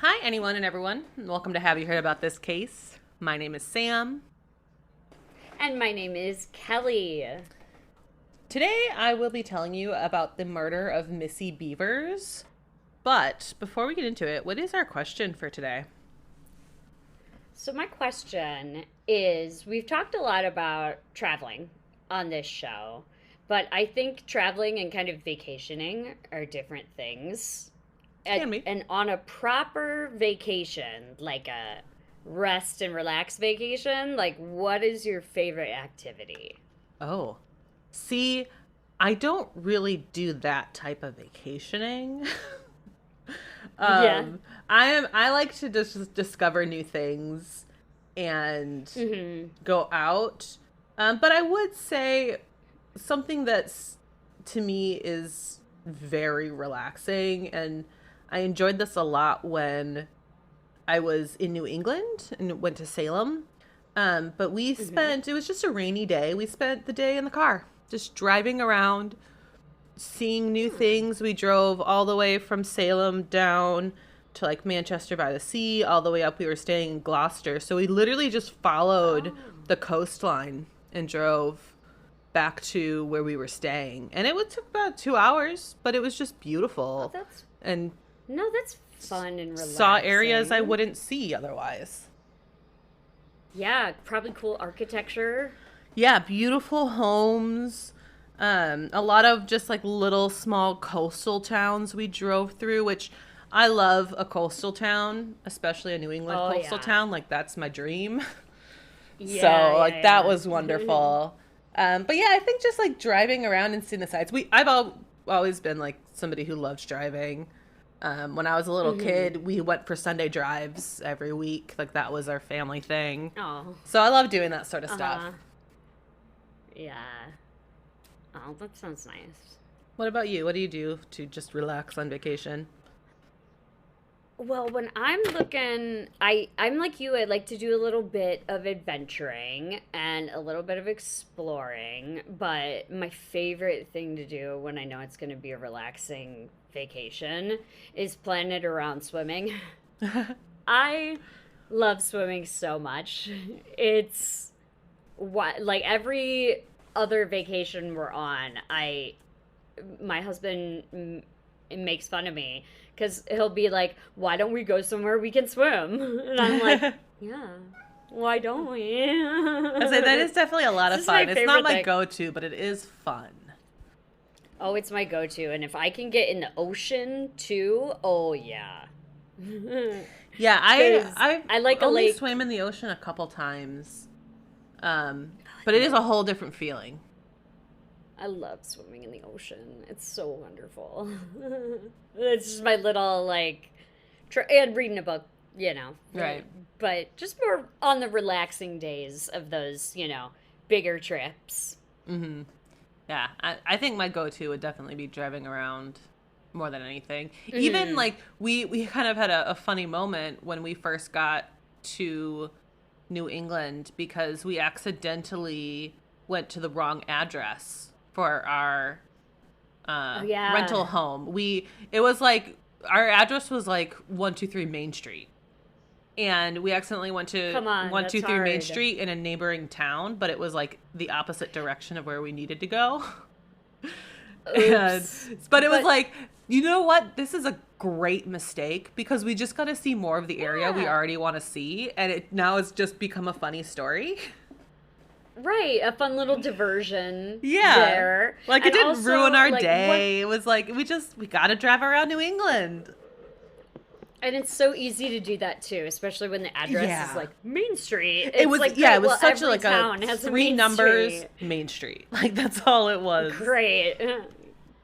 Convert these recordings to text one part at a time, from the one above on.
Hi, anyone and everyone. Welcome to Have You Heard About This Case? My name is Sam. And my name is Kelly. Today, I will be telling you about the murder of Missy Bevers. But before we get into it, what is our question for today? So, my question is we've talked a lot about traveling on this show, but I think traveling and kind of vacationing are different things. Can be. And on a proper vacation, like a rest and relax vacation, like what is your favorite activity? Oh, see, I don't really do that type of vacationing. Yeah. I like to just discover new things and go out. But I would say something that's to me is very relaxing, and I enjoyed this a lot when I was in New England and went to Salem. But we spent, it was just a rainy day. We spent the day in the car, just driving around, seeing new things. We drove all the way from Salem down to like Manchester by the Sea, all the way up. We were staying in Gloucester. So we literally just followed the coastline and drove back to where we were staying. And it would took about 2 hours, but it was just beautiful. That's And no, that's fun and relaxing. saw areas I wouldn't see otherwise. Yeah, probably cool architecture. Yeah, beautiful homes. A lot of just like little small coastal towns we drove through, which I love a coastal town, especially a New England coastal town. Like that's my dream. That was wonderful. But yeah, I think just like driving around and seeing the sights. I've always been like somebody who loves driving. When I was a little kid, we went for Sunday drives every week. Like that was our family thing. Oh. So I love doing that sort of stuff. Yeah. Oh, that sounds nice. What about you? What do you do to just relax on vacation? Well, when I'm looking, I'm like you. I like to do a little bit of adventuring and a little bit of exploring. But my favorite thing to do when I know it's going to be a relaxing vacation is plan it around swimming. I love swimming so much. It's what like every other vacation we're on, my husband makes fun of me because he'll be like, "Why don't we go somewhere we can swim?" And I'm like, "Yeah, why don't we?" I say that is definitely a lot of fun. It's not my go-to, but it is fun. Oh, it's my go-to, and if I can get in the ocean too, oh yeah. Yeah, I like only a lake. swam in the ocean a couple times, but it is a whole different feeling. I love swimming in the ocean. It's so wonderful. It's just my little, like, and reading a book, Right. But just more on the relaxing days of those, bigger trips. Mm-hmm. Yeah, I think my go-to would definitely be driving around more than anything. Even, like, we kind of had a funny moment when we first got to New England because we accidentally went to the wrong address for our rental home. It was like our address was like 123 Main Street, and we accidentally went to 123 Main Street in a neighboring town, but it was like the opposite direction of where we needed to go. But it was like, you know what? This is a great mistake because we just got to see more of the area we already want to see, and it now has just become a funny story. Right, a fun little diversion. Yeah, there. Like it didn't ruin our day. It was like we got to drive around New England, and it's so easy to do that too, especially when the address is like Main Street. It was like, it was such every like town a has three numbers Main Street. Like that's all it was. Great.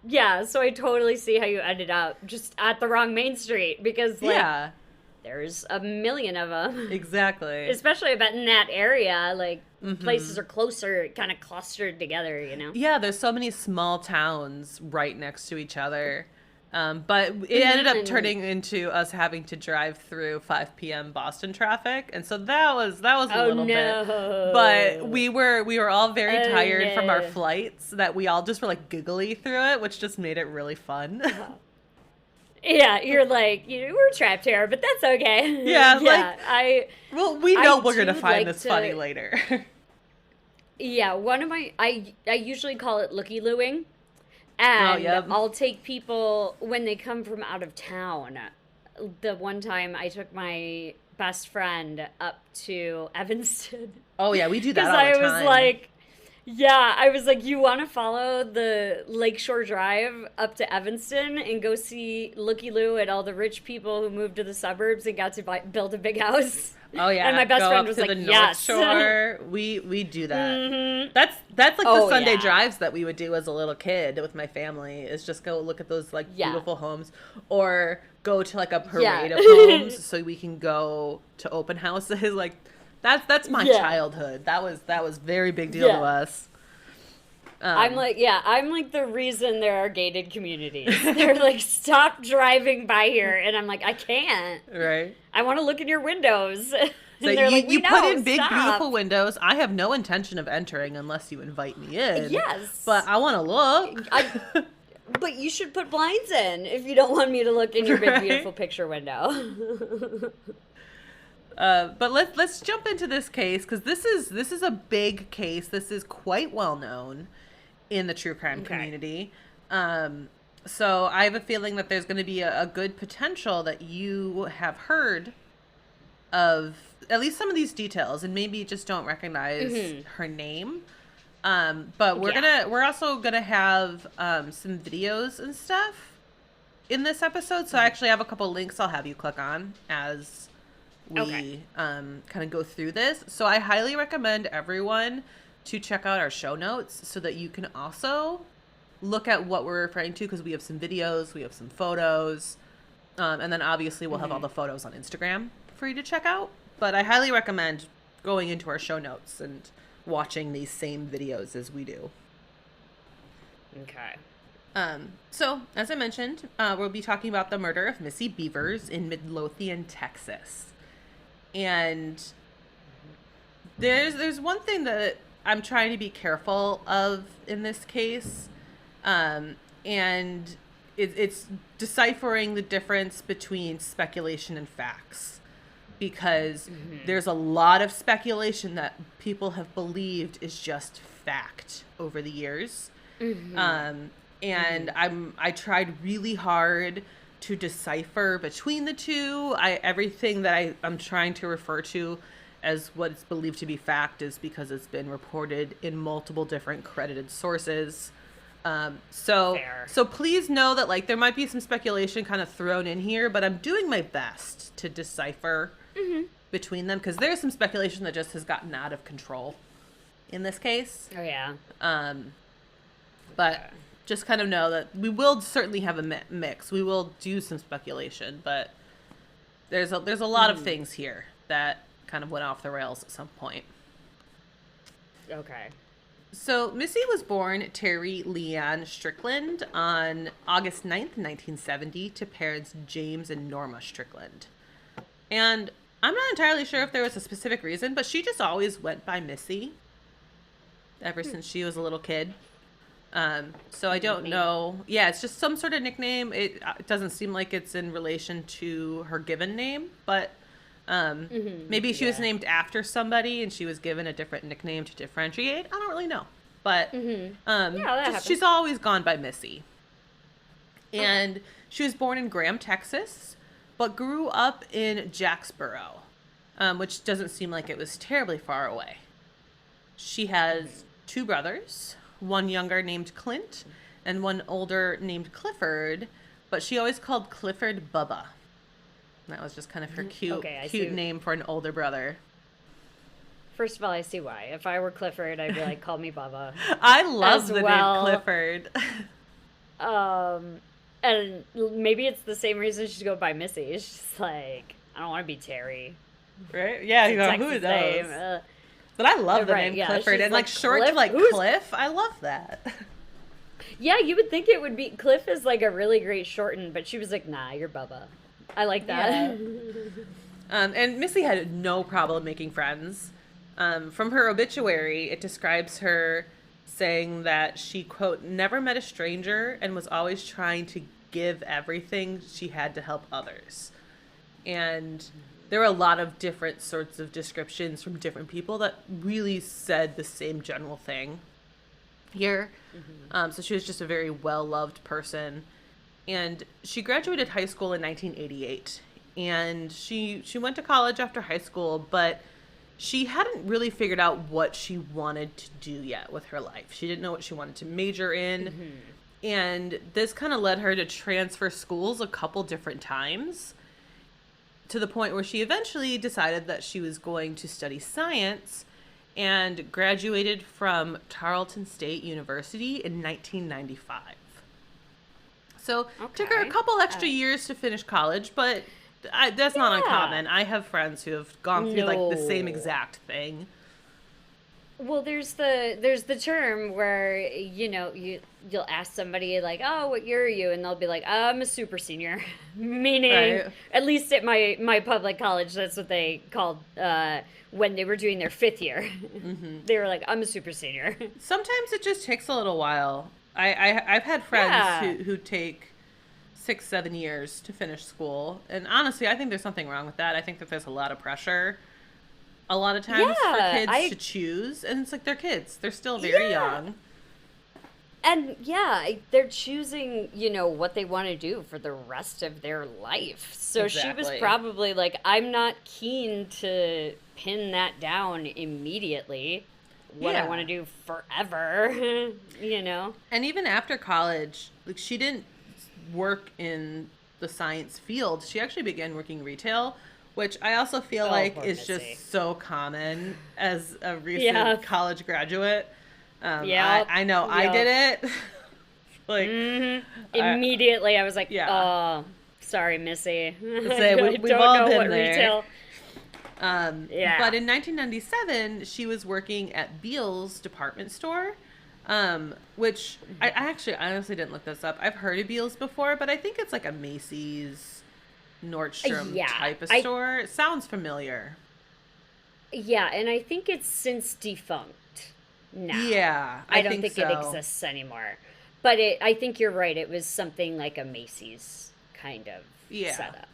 Yeah, so I totally see how you ended up just at the wrong Main Street because there's a million of them. Exactly. Especially I bet in that area, like places are closer, kind of clustered together, Yeah, there's so many small towns right next to each other. But it ended up turning into us having to drive through 5 p.m. Boston traffic, and so that was a little bit. But we were all very tired from our flights that we all just were like giggly through it, which just made it really fun. Yeah, you're like, we're trapped here, but that's okay. Yeah, we know I we're gonna find like this funny later. Yeah, one of my I usually call it looky-looing, Oh, and yep. I'll take people when they come from out of town. The one time I took my best friend up to Evanston. Oh yeah, we do that Because all the I time. was like, yeah, I was like, you want to follow the Lakeshore Drive up to Evanston and go see Looky Loo and all the rich people who moved to the suburbs and got to build a big house? Oh yeah, and my best go friend up was to like, the North yes. Shore. We do that. Mm-hmm. That's like the Sunday yeah. drives that we would do as a little kid with my family. Is just go look at those beautiful homes, or go to like a parade of homes so we can go to open houses. Like that's my childhood. That was very big deal to us. I'm like the reason there are gated communities. They're like, stop driving by here, and I'm like, I can't. Right. I want to look in your windows. And So they're like, you put in big, stop. beautiful windows. I have no intention of entering unless you invite me in. Yes. But I want to look. But you should put blinds in if you don't want me to look in your big, Right? beautiful picture window. But let's jump into this case, because this is a big case. This is quite well known in the true crime community. So I have a feeling that there's going to be a good potential that you have heard of at least some of these details, and maybe just don't recognize her name. But we're also gonna have some videos and stuff in this episode. So I actually have a couple links I'll have you click on as we kind of go through this. So I highly recommend everyone to check out our show notes so that you can also look at what we're referring to, because we have some videos, we have some photos, and then obviously we'll have all the photos on Instagram for you to check out. But I highly recommend going into our show notes and watching these same videos as we do. Okay. So, as I mentioned, we'll be talking about the murder of Missy Bevers in Midlothian, Texas. And there's one thing that I'm trying to be careful of in this case, and it's deciphering the difference between speculation and facts. Because there's a lot of speculation that people have believed is just fact over the years. And I tried really hard to decipher between the two. Everything that I'm trying to refer to as what is believed to be fact is because it's been reported in multiple different credited sources. So please know that there might be some speculation kind of thrown in here, but I'm doing my best to decipher between them, because there's some speculation that just has gotten out of control in this case. Oh yeah. But just kind of know that we will certainly have a mix. We will do some speculation, but there's a lot of things here that kind of went off the rails at some point. Okay. So Missy was born Terry Leanne Strickland on August 9th, 1970, to parents James and Norma Strickland. And I'm not entirely sure if there was a specific reason, but she just always went by Missy ever since she was a little kid. So I don't know. Yeah, it's just some sort of nickname. It doesn't seem like it's in relation to her given name, but maybe she was named after somebody and she was given a different nickname to differentiate. I don't really know. But she's always gone by Missy. And she was born in Graham, Texas, but grew up in Jacksboro, which doesn't seem like it was terribly far away. She has two brothers, one younger named Clint and one older named Clifford, but she always called Clifford Bubba. That was just kind of her cute name for an older brother. First of all, I see why. If I were Clifford, I'd be like, call me Bubba. I love the name Clifford. And maybe it's the same reason she should go by Missy. It's just like, I don't want to be Terry. Right? Yeah, you know, who knows? But I love the name Clifford. And short to Cliff. I love that. Yeah, you would think it would be. Cliff is a really great shorten, but she was like, nah, you're Bubba. I like that. Yeah. And Missy had no problem making friends. From her obituary, it describes her saying that she, quote, never met a stranger and was always trying to give everything she had to help others. And there were a lot of different sorts of descriptions from different people that really said the same general thing here. So she was just a very well-loved person. And she graduated high school in 1988. And she went to college after high school, but she hadn't really figured out what she wanted to do yet with her life. She didn't know what she wanted to major in. And this kind of led her to transfer schools a couple different times, to the point where she eventually decided that she was going to study science and graduated from Tarleton State University in 1995. So it took her a couple extra years to finish college, but that's not uncommon. I have friends who have gone through like the same exact thing. Well, there's the term where, you know, you'll ask somebody like, oh, what year are you? And they'll be like, I'm a super senior. Meaning, at least at my public college, that's what they called when they were doing their 5th year. They were like, I'm a super senior. Sometimes it just takes a little while. I've had friends who take 6-7 years to finish school. And honestly, I think there's something wrong with that. I think that there's a lot of pressure a lot of times for kids to choose, and it's like they're kids. They're still very young. And they're choosing, you know, what they want to do for the rest of their life. So she was probably like, I'm not keen to pin that down immediately. What I want to do forever, you know? And even after college, like, she didn't work in the science field. She actually began working retail, which I also feel like is just so common as a recent college graduate. I know I did it. Like immediately, I was like, "Oh, sorry, Missy." We've all been there. But in 1997, she was working at Beal's department store, which I actually honestly didn't look this up. I've heard of Beal's before, but I think it's like a Macy's, Nordstrom type of store. It sounds familiar. Yeah, and I think it's since defunct now. Yeah, I don't think it exists anymore. But I think you're right. It was something like a Macy's kind of setup.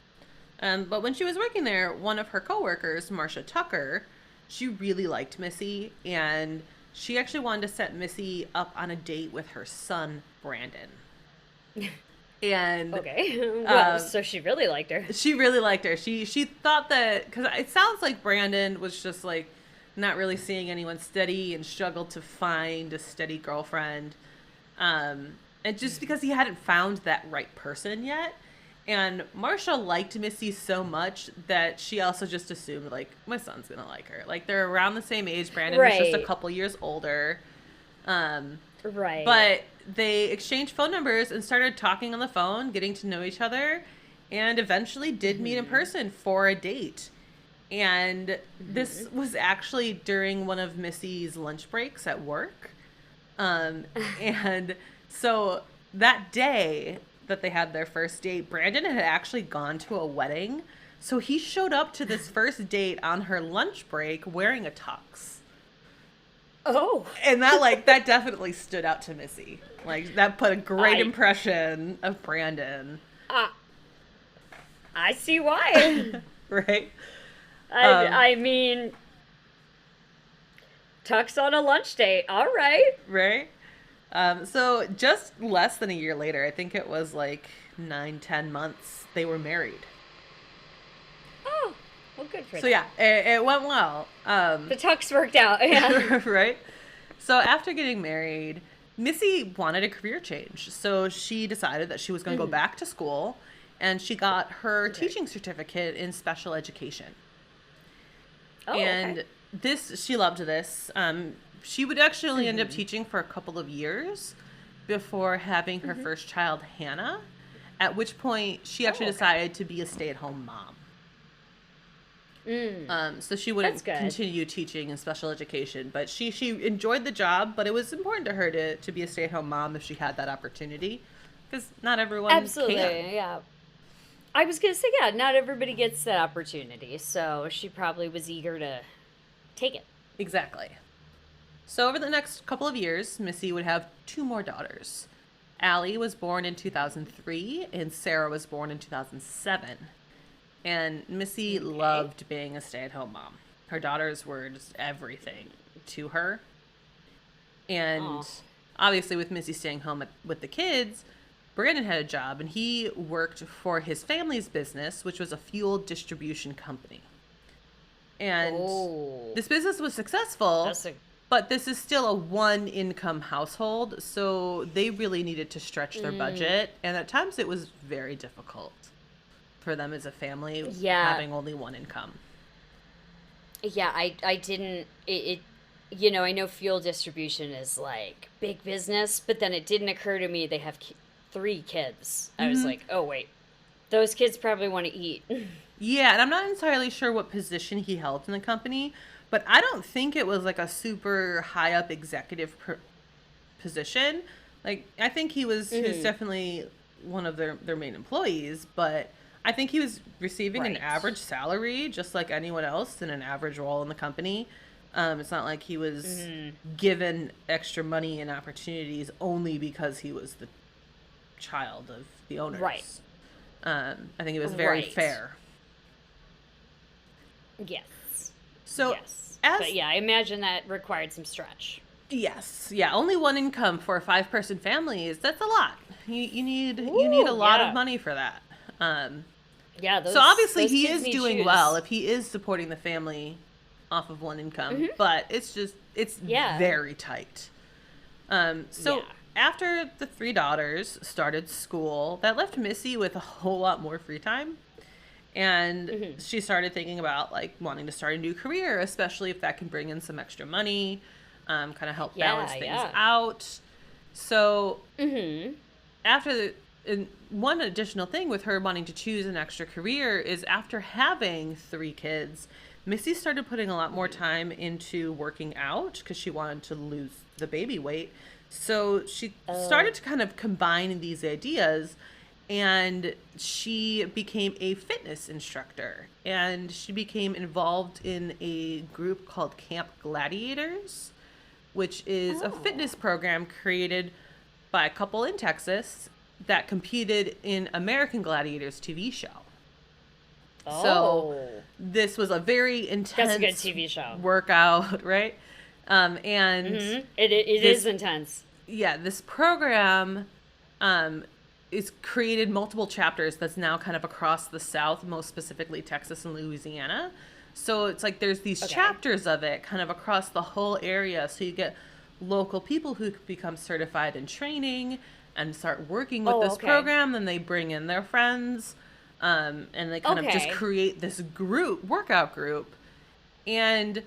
But when she was working there, one of her coworkers, Marcia Tucker, she really liked Missy, and she actually wanted to set Missy up on a date with her son, Brandon. And so she really liked her. She really liked her. She thought that, because it sounds like Brandon was just like not really seeing anyone steady and struggled to find a steady girlfriend, and just because he hadn't found that right person yet. And Marcia liked Missy so much that she also just assumed, like, my son's gonna like her. Like, they're around the same age. Brandon was just a couple years older. But they exchanged phone numbers and started talking on the phone, getting to know each other, and eventually did meet in person for a date. And this was actually during one of Missy's lunch breaks at work. And so that day that they had their first date, Brandon had actually gone to a wedding. So he showed up to this first date on her lunch break wearing a tux. Oh. And that definitely stood out to Missy. Like, that put a great impression of Brandon. I see why. Right? I mean, tux on a lunch date. All right. Right? So just less than a year later, I think it was like 9-10 months, they were married. Oh, well, good for them. So yeah, it went well. The tux worked out. Yeah. Right? So after getting married, Missy wanted a career change. So she decided that she was going to go back to school, and she got her teaching certificate in special education. Oh, and she loved this. She would actually end up teaching for a couple of years before having her first child, Hannah, at which point she actually decided to be a stay-at-home mom. So she wouldn't continue teaching in special education, but she enjoyed the job, but it was important to her to be a stay-at-home mom if she had that opportunity, because not everyone can. Yeah. I was going to say, not everybody gets that opportunity, so she probably was eager to take it. Exactly. So over the next couple of years, Missy would have 2 more daughters. Allie was born in 2003 and Sarah was born in 2007. And Missy loved being a stay-at-home mom. Her daughters were just everything to her. And obviously with Missy staying home with the kids, Brandon had a job, and he worked for his family's business, which was a fuel distribution company. And this business was successful, but this is still a one-income household, so they really needed to stretch their budget, and at times it was very difficult for them as a family having only one income. Yeah, I didn't, you know, I know fuel distribution is like big business, but then it didn't occur to me they have 3 kids. I was like, oh wait, those kids probably want to eat. Yeah, and I'm not entirely sure what position he held in the company, but I don't think it was like a super high up executive position. Like, I think he was definitely one of their main employees, but I think he was receiving an average salary just like anyone else in an average role in the company. It's not like he was given extra money and opportunities only because he was the child of the owners. Right. I think it was very fair. Yes. So, but yeah, I imagine that required some stretch. Yes. Yeah. Only one income for a 5-person family that's a lot. You need a lot of money for that. So obviously he is doing well if he is supporting the family off of one income, but it's very tight. After the 3 daughters started school, that left Missy with a whole lot more free time. And she started thinking about like wanting to start a new career, especially if that can bring in some extra money, kind of help balance things out. So and one additional thing with her wanting to choose an extra career is after having 3 kids, Missy started putting a lot more time into working out because she wanted to lose the baby weight. So she started to kind of combine these ideas, and she became a fitness instructor, and she became involved in a group called Camp Gladiators, which is a fitness program created by a couple in Texas that competed in American Gladiators TV show. So this was a very intense That's a good TV show. Workout, right? And it is intense. Yeah, this program is created multiple chapters that's now kind of across the South, most specifically Texas and Louisiana. So it's like there's these chapters of it kind of across the whole area. So you get local people who become certified in training and start working with this program. Then they bring in their friends, and they kind of just create this workout group. And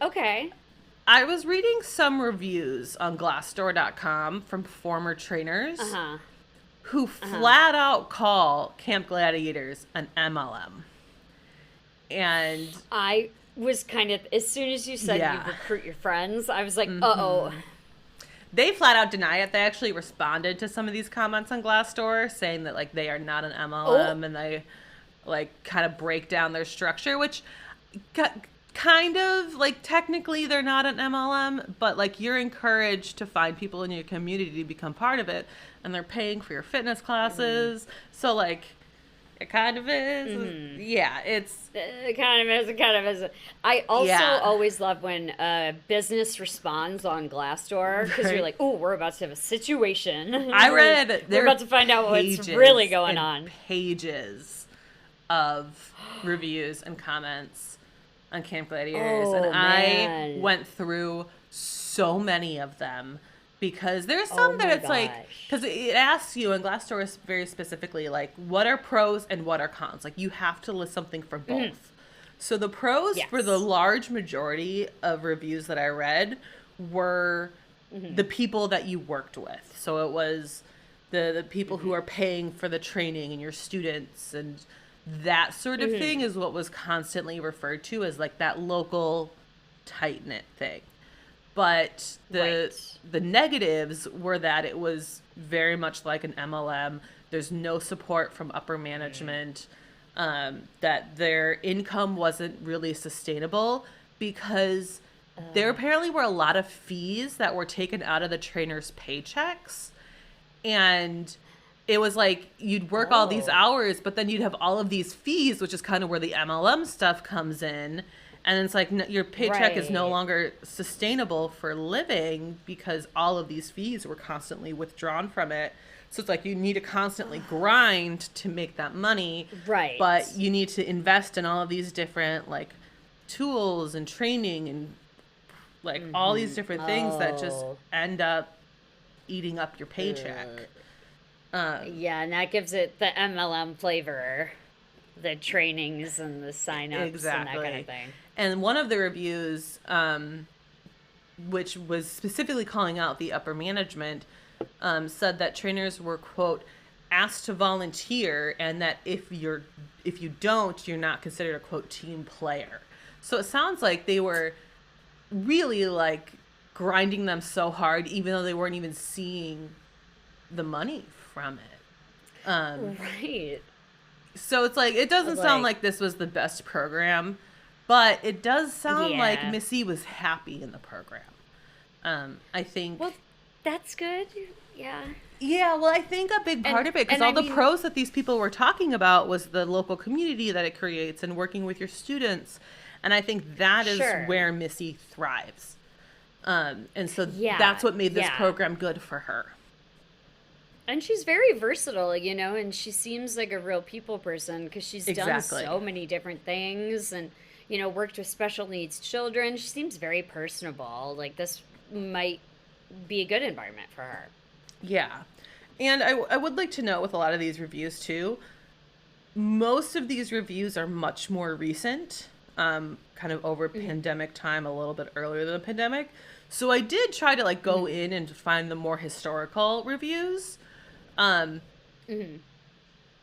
I was reading some reviews on Glassdoor.com from former trainers who flat out call Camp Gladiators an MLM. And I was kind of, as soon as you said you recruit your friends, I was like, They flat out deny it. They actually responded to some of these comments on Glassdoor saying that like they are not an MLM and they like kind of break down their structure, which kind of like technically they're not an MLM, but like you're encouraged to find people in your community to become part of it, and they're paying for your fitness classes. So like it kind of is. Yeah, it kind of is. I also always love when a business responds on Glassdoor because you're like, oh, we're about to have a situation. I read we're about to find out what's really going on. Pages of reviews and comments on Camp Gladiators, and I went through so many of them. Because there's some that it's like, because it asks you, and Glassdoor is very specifically like, what are pros and what are cons? Like, you have to list something for both. So the pros for the large majority of reviews that I read were the people that you worked with. So it was the people who are paying for the training and your students, and that sort of thing is what was constantly referred to as like that local tight-knit thing. But the negatives were that it was very much like an MLM. There's no support from upper management, that their income wasn't really sustainable because there apparently were a lot of fees that were taken out of the trainers' paychecks. And it was like you'd work all these hours, but then you'd have all of these fees, which is kind of where the MLM stuff comes in. And it's like your paycheck is no longer sustainable for living because all of these fees were constantly withdrawn from it. So it's like you need to constantly grind to make that money. Right. But you need to invest in all of these different like tools and training and like all these different things that just end up eating up your paycheck. Yeah, and that gives it the MLM flavor. The trainings and the sign-ups and that kind of thing. And one of the reviews, which was specifically calling out the upper management, said that trainers were, quote, asked to volunteer, and that if you don't, you're not considered a, quote, team player. So it sounds like they were really like grinding them so hard, even though they weren't even seeing the money from it. Right. So it's like, it doesn't sound like this was the best program, but it does sound like Missy was happy in the program. I think. Well, that's good. Yeah. Yeah, well, I think a big part of it, because all the pros that these people were talking about was the local community that it creates and working with your students. And I think that is where Missy thrives. And so that's what made this program good for her. And she's very versatile, you know, and she seems like a real people person because she's done so many different things and, you know, worked with special needs children. She seems very personable. Like, this might be a good environment for her. Yeah. And I would like to note with a lot of these reviews, too, most of these reviews are much more recent, kind of over pandemic time, a little bit earlier than the pandemic. So I did try to, like, go in and find the more historical reviews. And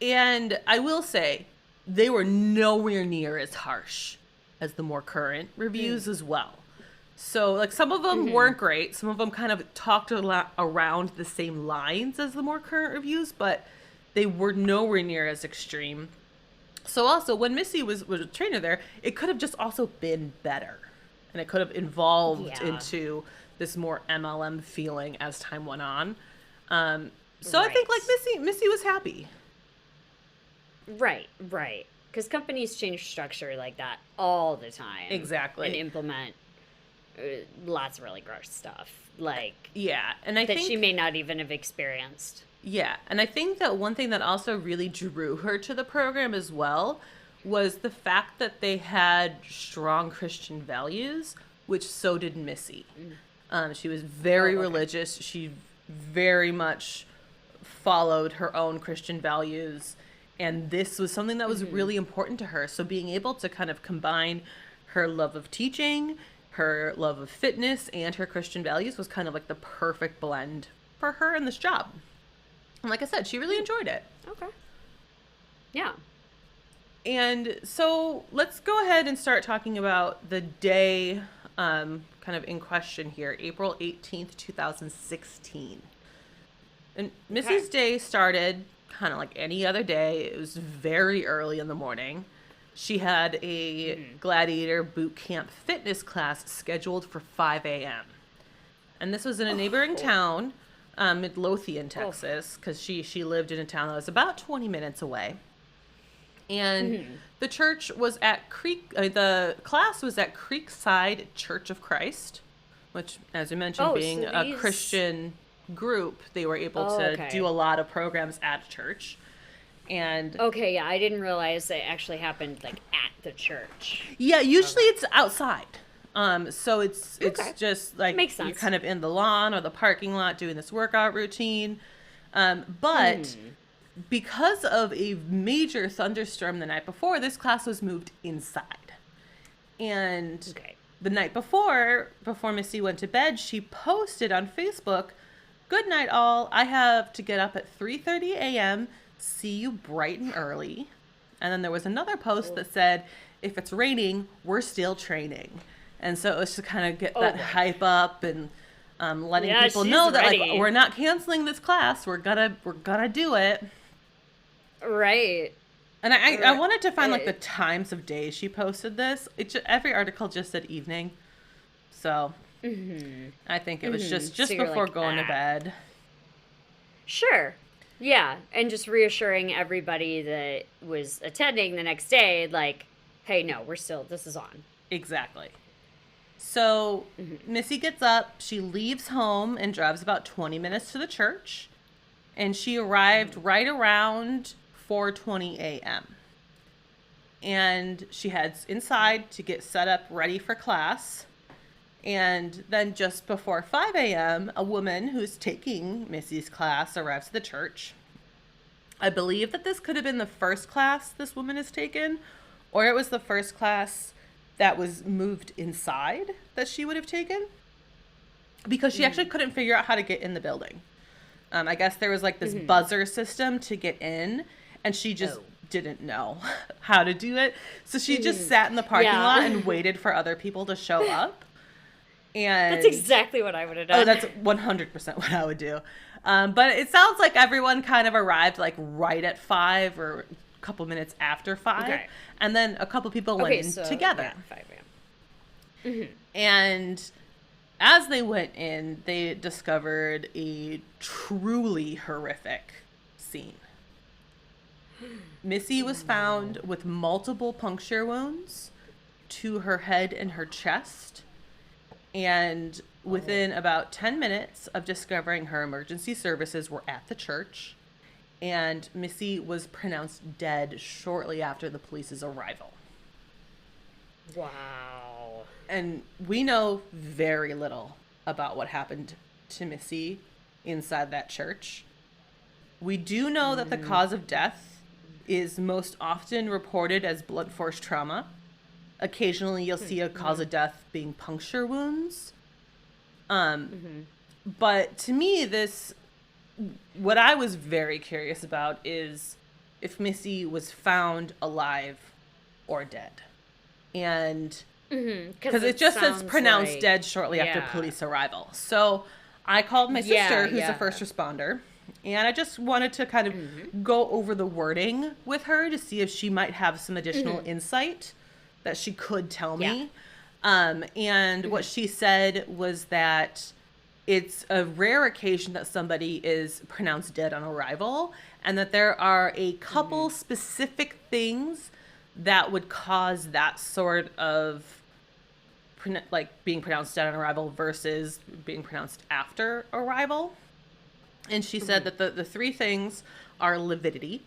I will say they were nowhere near as harsh as the more current reviews as well. So like some of them weren't great. Some of them kind of talked around the same lines as the more current reviews, but they were nowhere near as extreme. So also when Missy was a trainer there, it could have just also been better. And it could have evolved into this more MLM feeling as time went on. So I think like Missy was happy. Right. Because companies change structure like that all the time. Exactly. And implement lots of really gross stuff. Like, and I think she may not even have experienced. Yeah, and I think that one thing that also really drew her to the program as well was the fact that they had strong Christian values, which so did Missy. She was very religious. She very much followed her own Christian values, and this was something that was really important to her. So being able to kind of combine her love of teaching, her love of fitness, and her Christian values was kind of like the perfect blend for her in this job. And like I said, she really enjoyed it. Okay. Yeah. And so let's go ahead and start talking about the day kind of in question here, April 18th, 2016. And Missy's day started kind of like any other day. It was very early in the morning. She had a gladiator boot camp fitness class scheduled for 5 a.m. And this was in a neighboring town, Midlothian, Texas, because she lived in a town that was about 20 minutes away. And the church was at the class was at Creekside Church of Christ, which, as I mentioned, being a Christian group, they were able to do a lot of programs at church. And I didn't realize it actually happened like at the church. Yeah, usually it's outside. So it's just like makes sense. You're kind of in the lawn or the parking lot doing this workout routine. But because of a major thunderstorm the night before, this class was moved inside. And the night before Missy went to bed, she posted on Facebook, "Good night, all. I have to get up at 3:30 a.m. See you bright and early." And then there was another post that said, "If it's raining, we're still training." And so it was to kind of get that hype up and letting people know that like we're not canceling this class. We're gonna do it. Right. And I wanted to find like the times of day she posted this. Every article just said evening. So I think it was just before going to bed. Sure. Yeah, and just reassuring everybody that was attending the next day, like, hey, no, this is on. Exactly. So Missy gets up, she leaves home and drives about 20 minutes to the church, and she arrived right around 4:20 a.m. And she heads inside to get set up ready for class. And then just before 5 a.m., a woman who's taking Missy's class arrives at the church. I believe that this could have been the first class this woman has taken, or it was the first class that was moved inside that she would have taken, because she actually couldn't figure out how to get in the building. I guess there was like this buzzer system to get in, and she just didn't know how to do it. So she just sat in the parking lot and waited for other people to show up. And that's exactly what I would have done. Oh, that's 100% what I would do. But it sounds like everyone kind of arrived like right at 5 or a couple minutes after 5. Okay. And then a couple people went in together. Yeah, 5 a.m. And as they went in, they discovered a truly horrific scene. Missy was found with multiple puncture wounds to her head and her chest. And within about 10 minutes of discovering her, emergency services were at the church. And Missy was pronounced dead shortly after the police's arrival. Wow. And we know very little about what happened to Missy inside that church. We do know that the cause of death is most often reported as blunt force trauma. Occasionally you'll see a cause of death being puncture wounds. But to me, what I was very curious about is if Missy was found alive or dead. And because it just says pronounced dead shortly after police arrival. So I called my sister, who's a first responder, and I just wanted to kind of go over the wording with her to see if she might have some additional insight that she could tell me. And what she said was that it's a rare occasion that somebody is pronounced dead on arrival, and that there are a couple specific things that would cause that sort of like being pronounced dead on arrival versus being pronounced after arrival. And she said that the three things are lividity.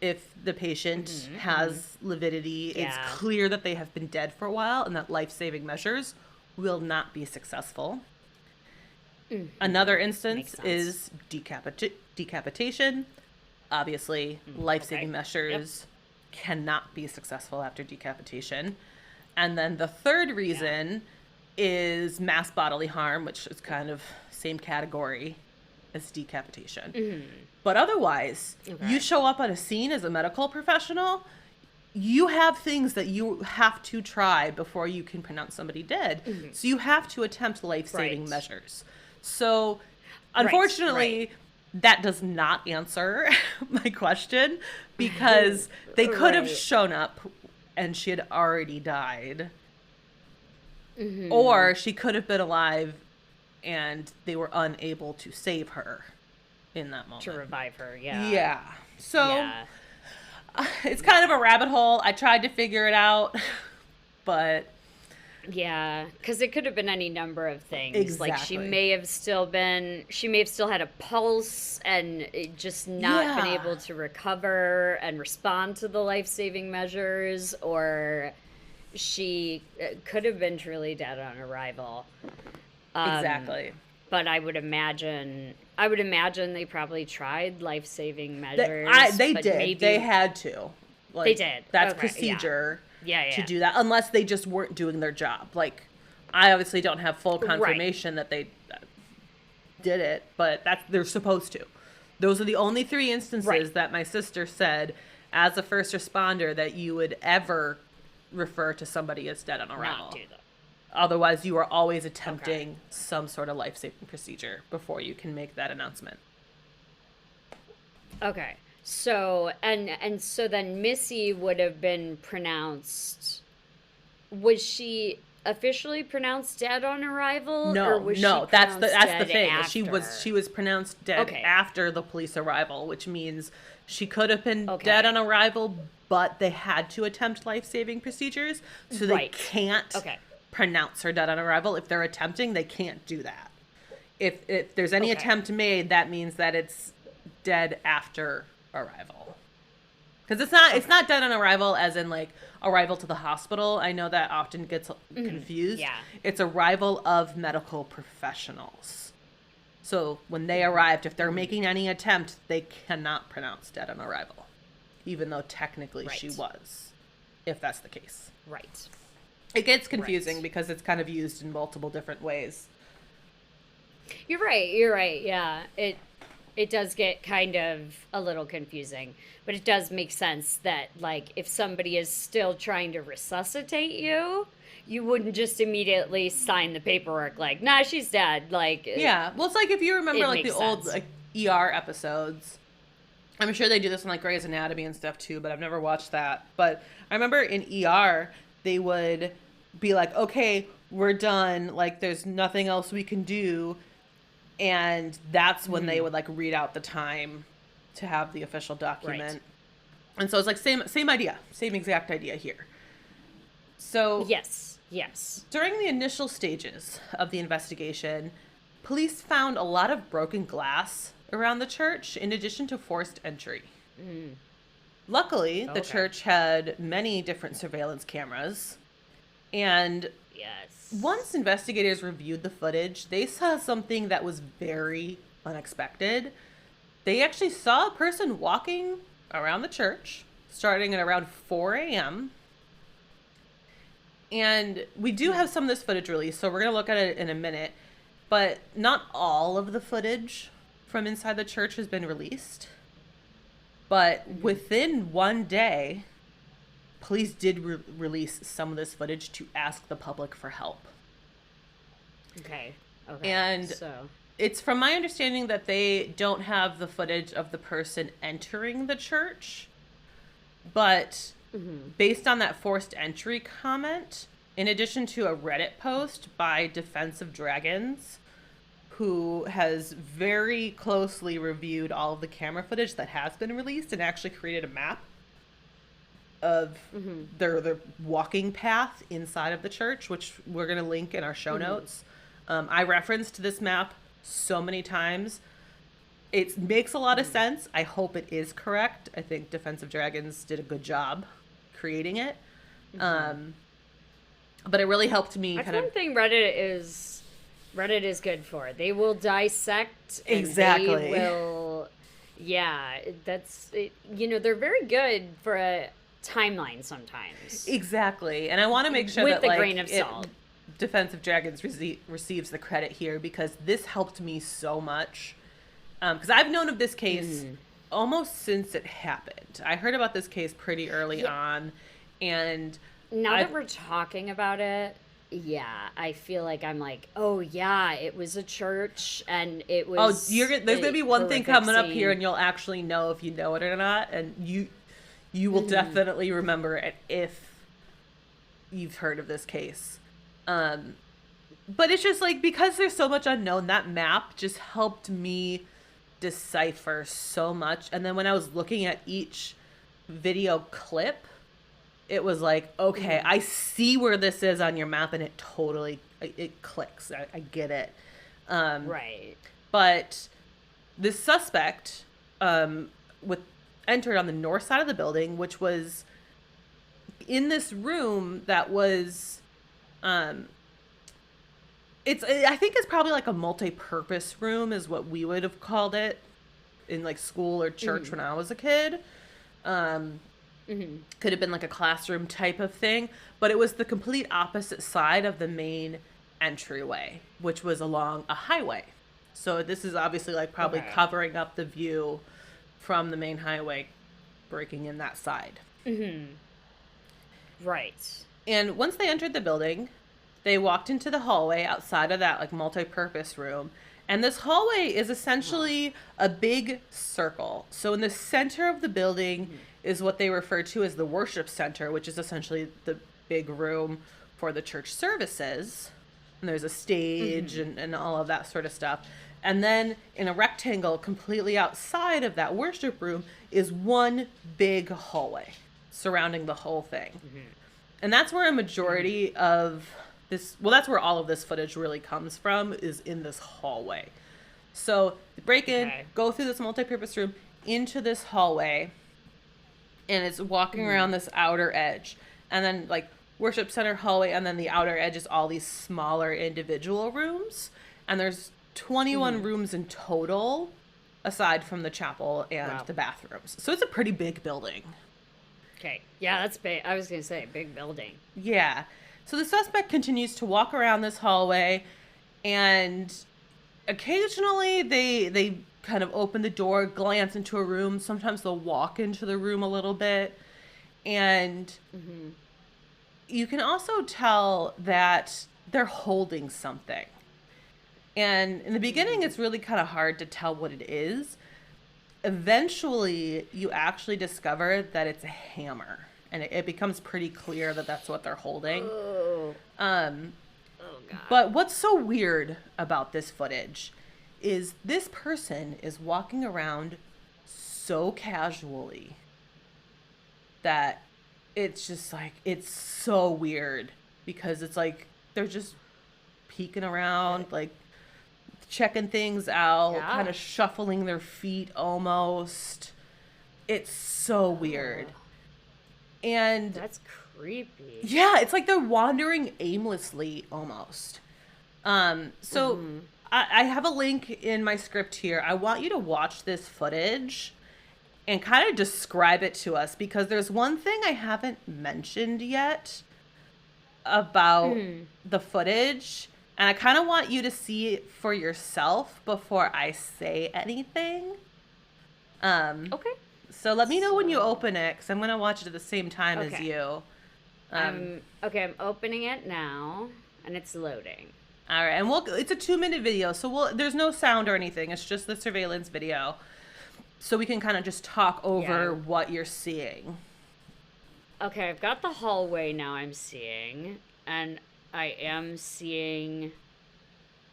If the patient has lividity, it's clear that they have been dead for a while and that life-saving measures will not be successful. Another instance is decapitation. Obviously, life-saving measures cannot be successful after decapitation. And then the third reason is mass bodily harm, which is kind of same category as decapitation. But otherwise, you show up on a scene as a medical professional, you have things that you have to try before you can pronounce somebody dead. So you have to attempt life-saving measures. So unfortunately, that does not answer my question, because they could have shown up and she had already died. Or she could have been alive and they were unable to save her in that moment. To revive her, yeah. Yeah. So it's kind of a rabbit hole. I tried to figure it out, but... Yeah, because it could have been any number of things. Exactly. Like she may have still had a pulse and just not been able to recover and respond to the life-saving measures, or she could have been truly dead on arrival. Exactly. But I would imagine they probably tried life-saving measures. They did. Maybe... They had to. Like, they did. That's procedure. Yeah. To do that, unless they just weren't doing their job. Like, I obviously don't have full confirmation that they did it, but they're supposed to. Those are the only 3 instances that my sister said, as a first responder, that you would ever refer to somebody as dead on arrival. Not do that. Otherwise, you are always attempting some sort of life-saving procedure before you can make that announcement. Okay. So, and so then Missy would have been pronounced, was she officially pronounced dead on arrival? No, or was no, she that's the dead thing. After? She was pronounced dead after the police arrival, which means she could have been dead on arrival, but they had to attempt life-saving procedures, so they can't pronounce her dead on arrival. If they're attempting, they can't do that. If there's any attempt made, that means that it's dead after arrival. Because it's not dead on arrival as in like arrival to the hospital. I know that often gets confused. Yeah. It's arrival of medical professionals. So when they arrived, if they're making any attempt, they cannot pronounce dead on arrival, even though technically she was, if that's the case. Right. It gets confusing because it's kind of used in multiple different ways. You're right. Yeah. It does get kind of a little confusing, but it does make sense that, like, if somebody is still trying to resuscitate you, you wouldn't just immediately sign the paperwork like, nah, she's dead. Like, yeah. Well, it's like if you remember like the old like ER episodes. I'm sure they do this in like Grey's Anatomy and stuff too, but I've never watched that. But I remember in ER, they would be like, okay, we're done. Like, there's nothing else we can do. And that's when they would like read out the time to have the official document. Right. And so it's like same idea, same exact idea here. So yes. During the initial stages of the investigation, police found a lot of broken glass around the church in addition to forced entry. Luckily, the church had many different surveillance cameras, and once investigators reviewed the footage, they saw something that was very unexpected. They actually saw a person walking around the church starting at around 4 a.m. And we do have some of this footage released, so we're going to look at it in a minute. But not all of the footage from inside the church has been released. But within one day, police did release some of this footage to ask the public for help. Okay. And it's from my understanding that they don't have the footage of the person entering the church. But based on that forced entry comment, in addition to a Reddit post by Defense of Dragons, who has very closely reviewed all of the camera footage that has been released and actually created a map of their walking path inside of the church, which we're going to link in our show notes. I referenced this map so many times. It makes a lot of sense. I hope it is correct. I think Defense of Dragons did a good job creating it. But it really helped me That's one thing Reddit is good for. They will dissect and they will that's it, they're very good for a timeline sometimes. Exactly. And I want to make sure with that a grain of salt. Defense of Dragons receives the credit here because this helped me so much. Because I've known of this case almost since it happened. I heard about this case pretty early on, and now that we're talking about it, I feel like I'm like, oh yeah, it was a church, and it was. Oh, there's gonna be one thing coming up here, and you'll actually know if you know it or not, and you will definitely remember it if you've heard of this case. But it's just like, because there's so much unknown, that map just helped me decipher so much. And then when I was looking at each video clip, it was like, okay, I see where this is on your map, and it totally, it clicks. I get it. Right. But this suspect entered on the north side of the building, which was in this room that was, I think it's probably like a multi-purpose room is what we would have called it in like school or church when I was a kid. Could have been like a classroom type of thing, but it was the complete opposite side of the main entryway, which was along a highway. So this is obviously like probably covering up the view from the main highway, breaking in that side. Right. And once they entered the building, they walked into the hallway outside of that like multi-purpose room. And this hallway is essentially a big circle. So in the center of the building is what they refer to as the worship center, which is essentially the big room for the church services. And there's a stage and all of that sort of stuff. And then in a rectangle completely outside of that worship room is one big hallway surrounding the whole thing. And that's where a majority of this, well, that's where all of this footage really comes from, is in this hallway. So they break in, go through this multi-purpose room into this hallway, and it's walking around this outer edge. And then like worship center hallway, and then the outer edge is all these smaller individual rooms. And there's 21 rooms in total, aside from the chapel and the bathrooms. So it's a pretty big building. Okay. Yeah, that's big. I was going to say, big building. Yeah. So the suspect continues to walk around this hallway, and occasionally they kind of open the door, glance into a room. Sometimes they'll walk into the room a little bit. And you can also tell that they're holding something. And in the beginning, it's really kind of hard to tell what it is. Eventually, you actually discover that it's a hammer. And it becomes pretty clear that that's what they're holding. Oh. Oh, God. But what's so weird about this footage is this person is walking around so casually that it's just like, it's so weird, because it's like they're just peeking around, like checking things out, kind of shuffling their feet almost. It's so weird. And that's creepy. Yeah, it's like they're wandering aimlessly almost. So I have a link in my script here. I want you to watch this footage and kind of describe it to us, because there's one thing I haven't mentioned yet about the footage, and I kind of want you to see it for yourself before I say anything. Okay. So let me know when you open it, because I'm going to watch it at the same time as you. Okay, I'm opening it now, and it's loading. All right, and it's a 2-minute video, so there's no sound or anything. It's just the surveillance video. So we can kind of just talk over what you're seeing. Okay, I've got the hallway now I'm seeing, and I am seeing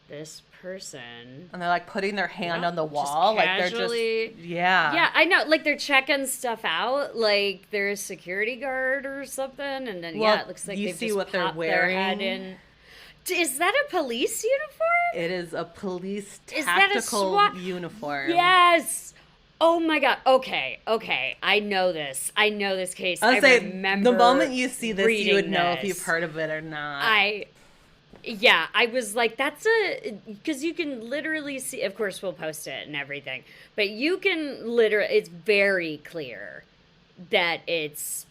this person. And they're like putting their hand on the wall. Like they're just, Yeah, I know. Like they're checking stuff out. Like they're a security guard or something. And then, it looks like they've just popped their head in. Is that a police uniform? It is a police tactical uniform. Yes. Oh my God. Okay. I know this. I know this case. I remember the moment you see this, you would know if you've heard of it or not. I was like, because you can literally see, of course we'll post it and everything, but you can it's very clear that it's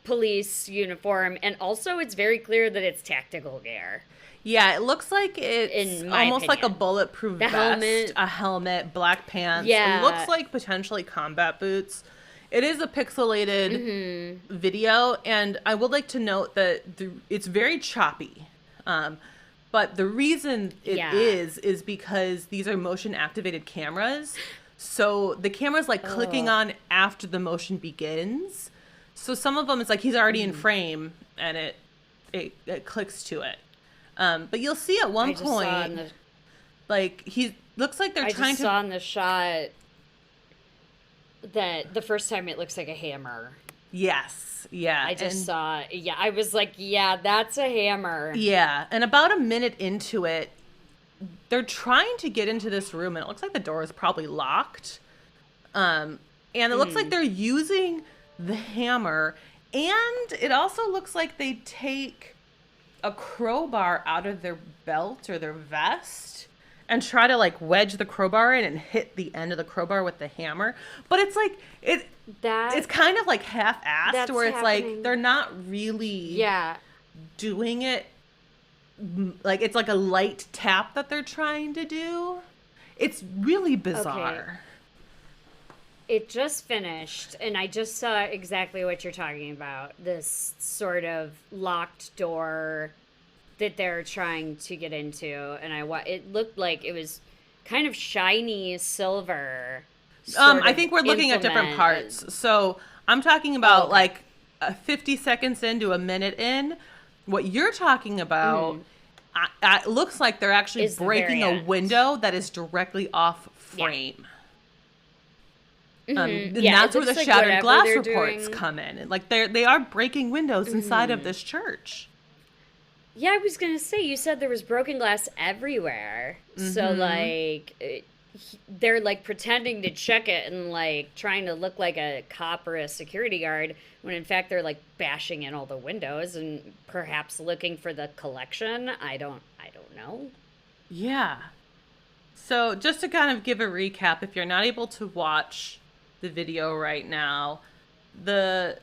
police uniform, and also it's very clear that it's tactical gear. Yeah, it looks like it's almost like a bulletproof vest, a helmet, black pants. Yeah. It looks like potentially combat boots. It is a pixelated video, and I would like to note that it's very choppy. But the reason it is because these are motion activated cameras. So the camera's like clicking on after the motion begins. So some of them, it's like he's already in frame, and it clicks to it. But you'll see at one point, like he looks like they're trying to. I saw in the shot that the first time it looks like a hammer. Yes. Yeah. I just saw. Yeah. I was like, yeah, that's a hammer. Yeah. And about a minute into it, they're trying to get into this room, and it looks like the door is probably locked. And it looks like they're using the hammer, and it also looks like they take a crowbar out of their belt or their vest and try to like wedge the crowbar in and hit the end of the crowbar with the hammer. But it's like it's kind of like half-assed, where it's like they're not really doing it. Like it's like a light tap that they're trying to do. It's really bizarre. Okay. It just finished, and I just saw exactly what you're talking about. This sort of locked door that they're trying to get into, and it looked like it was kind of shiny silver. I think we're looking at different parts. So I'm talking about like 50 seconds into a minute in. What you're talking about, it looks like they're actually breaking a window that is directly off frame. Yeah. And that's where the shattered glass reports come in. And like they are breaking windows inside of this church. Yeah, I was gonna say, you said there was broken glass everywhere. So like they're like pretending to check it and like trying to look like a cop or a security guard when in fact they're like bashing in all the windows and perhaps looking for the collection. I don't know. Yeah. So just to kind of give a recap, if you're not able to watch the video right now, they're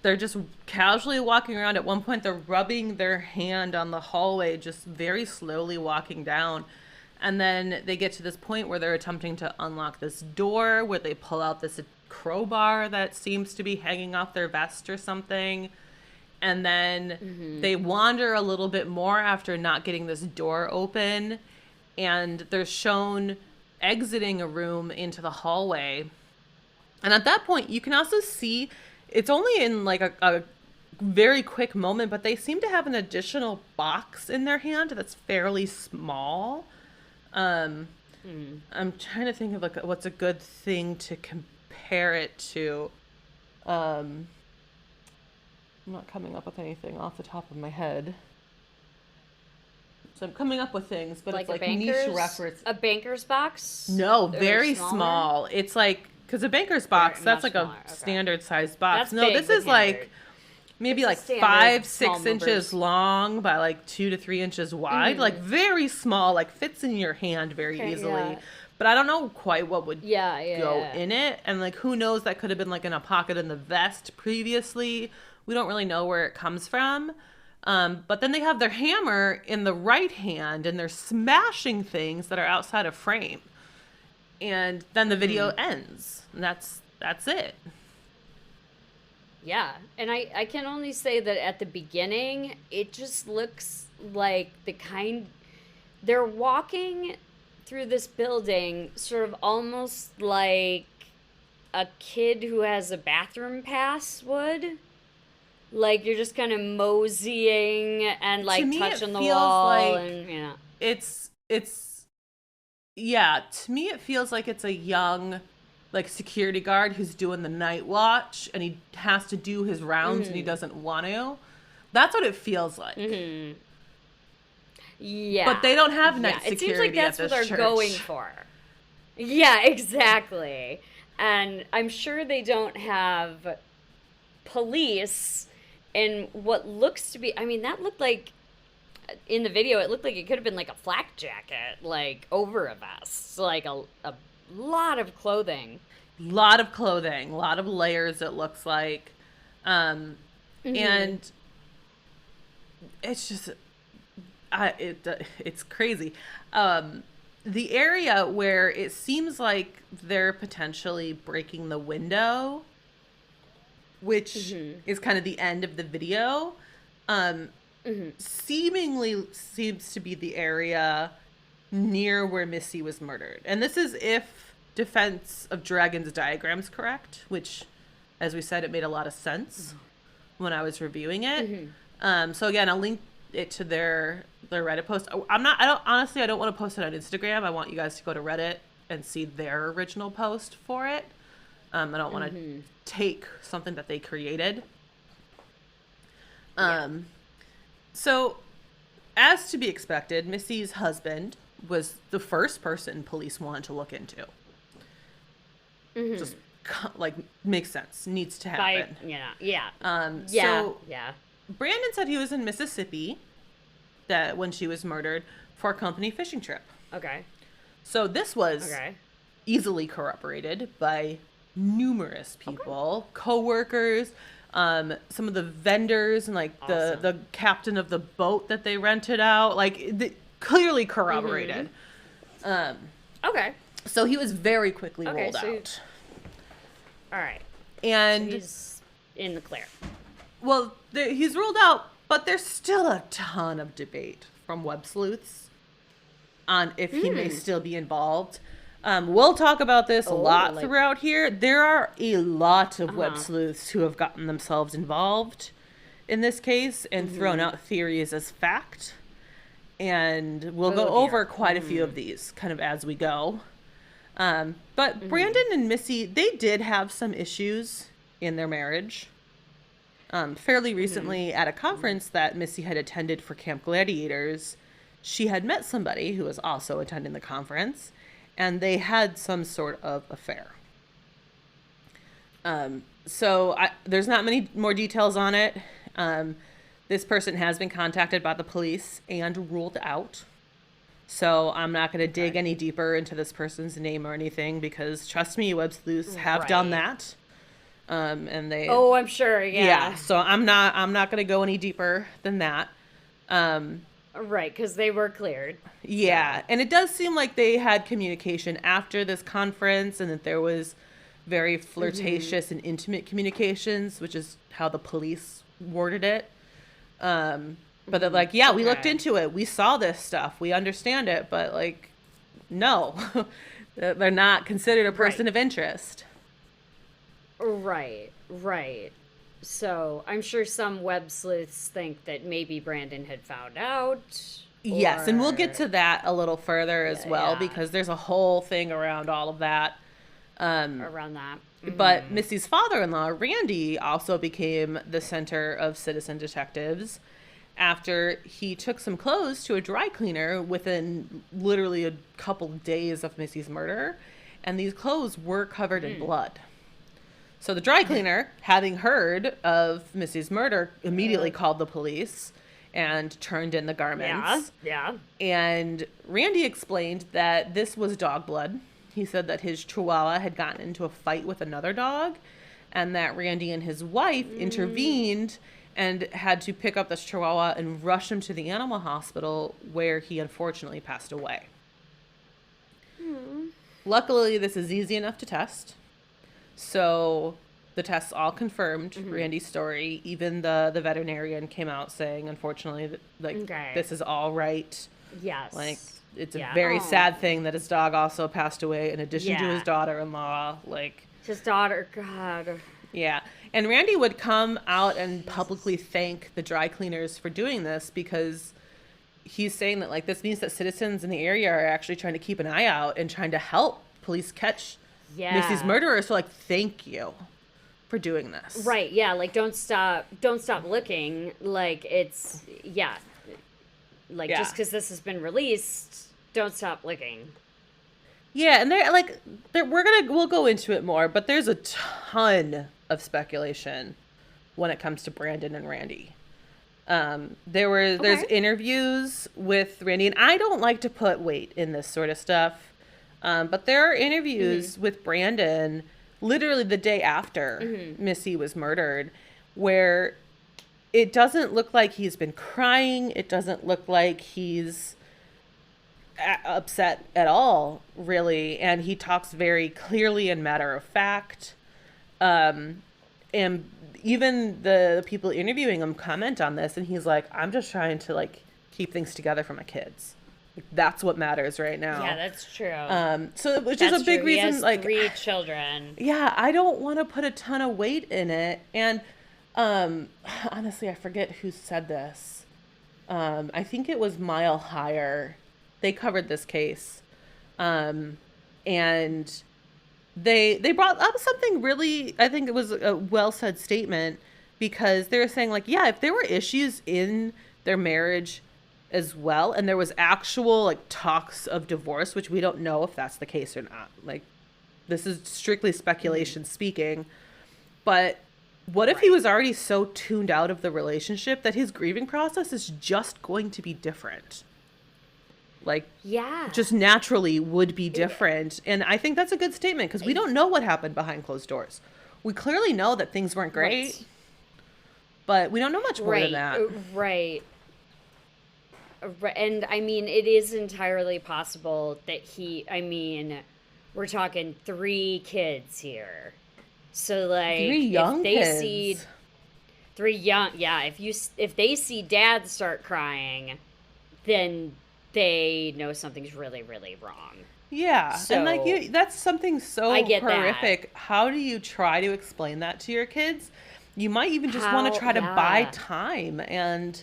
just casually walking around. At one point, they're rubbing their hand on the hallway, just very slowly walking down. And then they get to this point where they're attempting to unlock this door, where they pull out this crowbar that seems to be hanging off their vest or something. And then they wander a little bit more after not getting this door open. And they're shown exiting a room into the hallway. And at that point, you can also see, it's only in like a very quick moment, but they seem to have an additional box in their hand that's fairly small. I'm trying to think of like what's a good thing to compare it to. I'm not coming up with anything off the top of my head. So I'm coming up with things, but like it's like niche reference. A banker's box? No, very small. It's like, because a banker's box, that's like a standard sized box. No, this is like maybe like 5-6 inches long by like 2 to 3 inches wide. Like very small, like fits in your hand very easily. Yeah. But I don't know quite what would go in it. And like, who knows, that could have been like in a pocket in the vest previously. We don't really know where it comes from. But then they have their hammer in the right hand and they're smashing things that are outside of frame. And then the video ends. And that's it. Yeah. And I can only say that at the beginning, it just looks like they're walking through this building sort of almost like a kid who has a bathroom pass would. Like, you're just kind of moseying and, like, touching the wall. Like, and, yeah. To me, it feels like it's a young, like, security guard who's doing the night watch, and he has to do his rounds, and he doesn't want to. That's what it feels like. Yeah. But they don't have night security. It seems like that's what they're going for. Yeah, exactly. And I'm sure they don't have police in what looks to be, I mean, that looked like, in the video, it looked like it could have been like a flak jacket, like over a vest. So like a lot of clothing. A lot of layers, it looks like. And it's just, it's crazy. The area where it seems like they're potentially breaking the window, which is kind of the end of the video, seemingly seems to be the area near where Missy was murdered. And this is if Defense of Dragon's diagram's correct, which, as we said, it made a lot of sense when I was reviewing it. So again, I'll link it to their Reddit post. I don't want to post it on Instagram. I want you guys to go to Reddit and see their original post for it. I don't want to take something that they created. So, as to be expected, Missy's husband was the first person police wanted to look into. Just, like, makes sense. Needs to happen. So, Brandon said he was in Mississippi when she was murdered for a company fishing trip. Okay. So, this was easily corroborated by numerous people, co-workers, some of the vendors, and like the captain of the boat that they rented out, like clearly corroborated. So he was very quickly rolled out. All right. And so he's in the clear. Well, he's ruled out, but there's still a ton of debate from web sleuths on if he may still be involved. We'll talk about this a lot throughout here. There are a lot of web sleuths who have gotten themselves involved in this case and thrown out theories as fact. And we'll go over quite a few of these kind of as we go. But Brandon and Missy, they did have some issues in their marriage. Fairly recently at a conference that Missy had attended for Camp Gladiators, she had met somebody who was also attending the conference, and they had some sort of affair. So there's not many more details on it. This person has been contacted by the police and ruled out. So I'm not going to dig any deeper into this person's name or anything, because trust me, web sleuths have done that. And they. Oh, I'm sure. Yeah. Yeah. So I'm not going to go any deeper than that. Right, because they were cleared. Yeah, so. And it does seem like they had communication after this conference, and that there was very flirtatious and intimate communications, which is how the police worded it. But they're like, yeah, we looked into it. We saw this stuff. We understand it. But, like, no. They're not considered a person of interest. Right. So I'm sure some web sleuths think that maybe Brandon had found out. Yes, and we'll get to that a little further as well, because there's a whole thing around all of that. Around that. But Missy's father-in-law, Randy, also became the center of citizen detectives after he took some clothes to a dry cleaner within literally a couple days of Missy's murder, and these clothes were covered in blood. So the dry cleaner, having heard of Missy's murder, immediately called the police and turned in the garments. Yeah. And Randy explained that this was dog blood. He said that his Chihuahua had gotten into a fight with another dog, and that Randy and his wife intervened and had to pick up this Chihuahua and rush him to the animal hospital, where he unfortunately passed away. Luckily, this is easy enough to test. So the tests all confirmed Randy's story. Even the veterinarian came out saying, unfortunately, that this is all right. Yes. Like, it's a very sad thing that his dog also passed away in addition to his daughter-in-law. Like, his daughter, God. Yeah. And Randy would come out and publicly thank the dry cleaners for doing this, because he's saying that, like, this means that citizens in the area are actually trying to keep an eye out and trying to help police catch Missy's murderer. So, like, thank you for doing this. Right. Yeah. Like, don't stop looking. Like, it's, just because this has been released, don't stop looking. Yeah. And we'll go into it more, but there's a ton of speculation when it comes to Brandon and Randy. There's interviews with Randy, and I don't like to put weight in this sort of stuff. But there are interviews with Brandon literally the day after Missy was murdered, where it doesn't look like he's been crying. It doesn't look like he's upset at all, really. And he talks very clearly and matter of fact. And even the people interviewing him comment on this, and he's like, I'm just trying to, like, keep things together for my kids. That's what matters right now. Yeah, that's true. So, which is a big reason. He has like 3 children. Yeah, I don't want to put a ton of weight in it. And honestly, I forget who said this. I think it was Mile Higher. They covered this case, and they brought up something really. I think it was a well said statement, because they were saying, like, yeah, if there were issues in their marriage as well, and there was actual, like, talks of divorce, which we don't know if that's the case or not. Like, this is strictly speculation speaking. But what if he was already so tuned out of the relationship that his grieving process is just going to be different? Like, just naturally would be different. And I think that's a good statement, because we don't know what happened behind closed doors. We clearly know that things weren't great, but we don't know much more than that. Right. And I mean, it is entirely possible that we're talking 3 kids here. So, like, 3 young if they kids. see 3 young, if they see dad start crying, then they know something's really, really wrong. Yeah. So, and, like, that's something so horrific. That. How do you try to explain that to your kids? you might even just want to try to buy time, and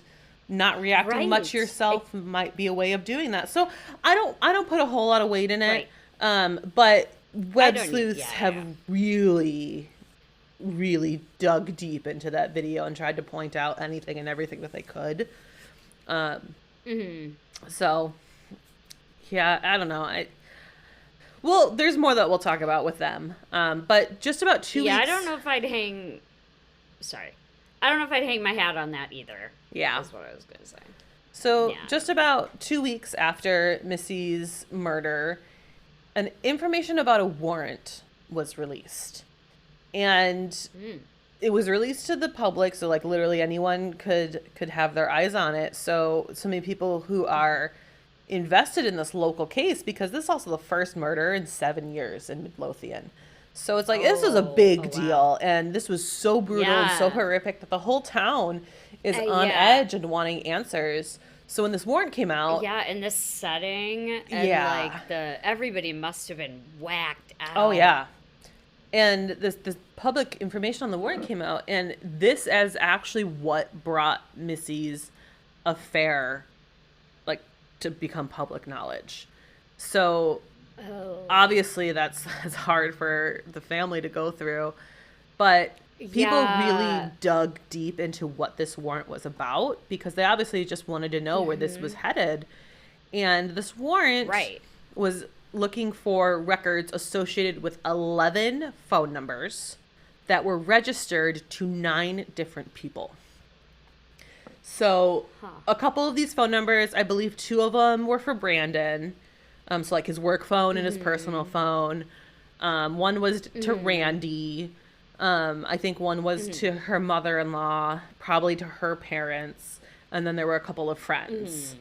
not reacting much yourself might be a way of doing that. So I don't put a whole lot of weight in it. But web sleuths have really, really dug deep into that video and tried to point out anything and everything that they could. So yeah, I don't know. Well, there's more that we'll talk about with them. But just about 2 weeks. Yeah, I don't know if I'd hang my hat on that either. Yeah. That's what I was going to say. So just about 2 weeks after Missy's murder, an information about a warrant was released. And it was released to the public, so like literally anyone could have their eyes on it. So many people who are invested in this local case, because this is also the first murder in 7 years in Midlothian. So it's like, this was a big deal, and this was so brutal and so horrific that the whole town is on edge and wanting answers. So when this warrant came out... Yeah, in this setting, and like everybody must have been whacked out. Oh, yeah. And this public information on the warrant came out, and this is actually what brought Missy's affair, like, to become public knowledge. So... obviously that's hard for the family to go through, but people really dug deep into what this warrant was about, because they obviously just wanted to know where this was headed. And this warrant was looking for records associated with 11 phone numbers that were registered to 9 different people. So a couple of these phone numbers, I believe 2 of them were for Brandon. So like his work phone and his personal phone. One was to Randy. I think one was to her mother-in-law, probably to her parents. And then there were a couple of friends.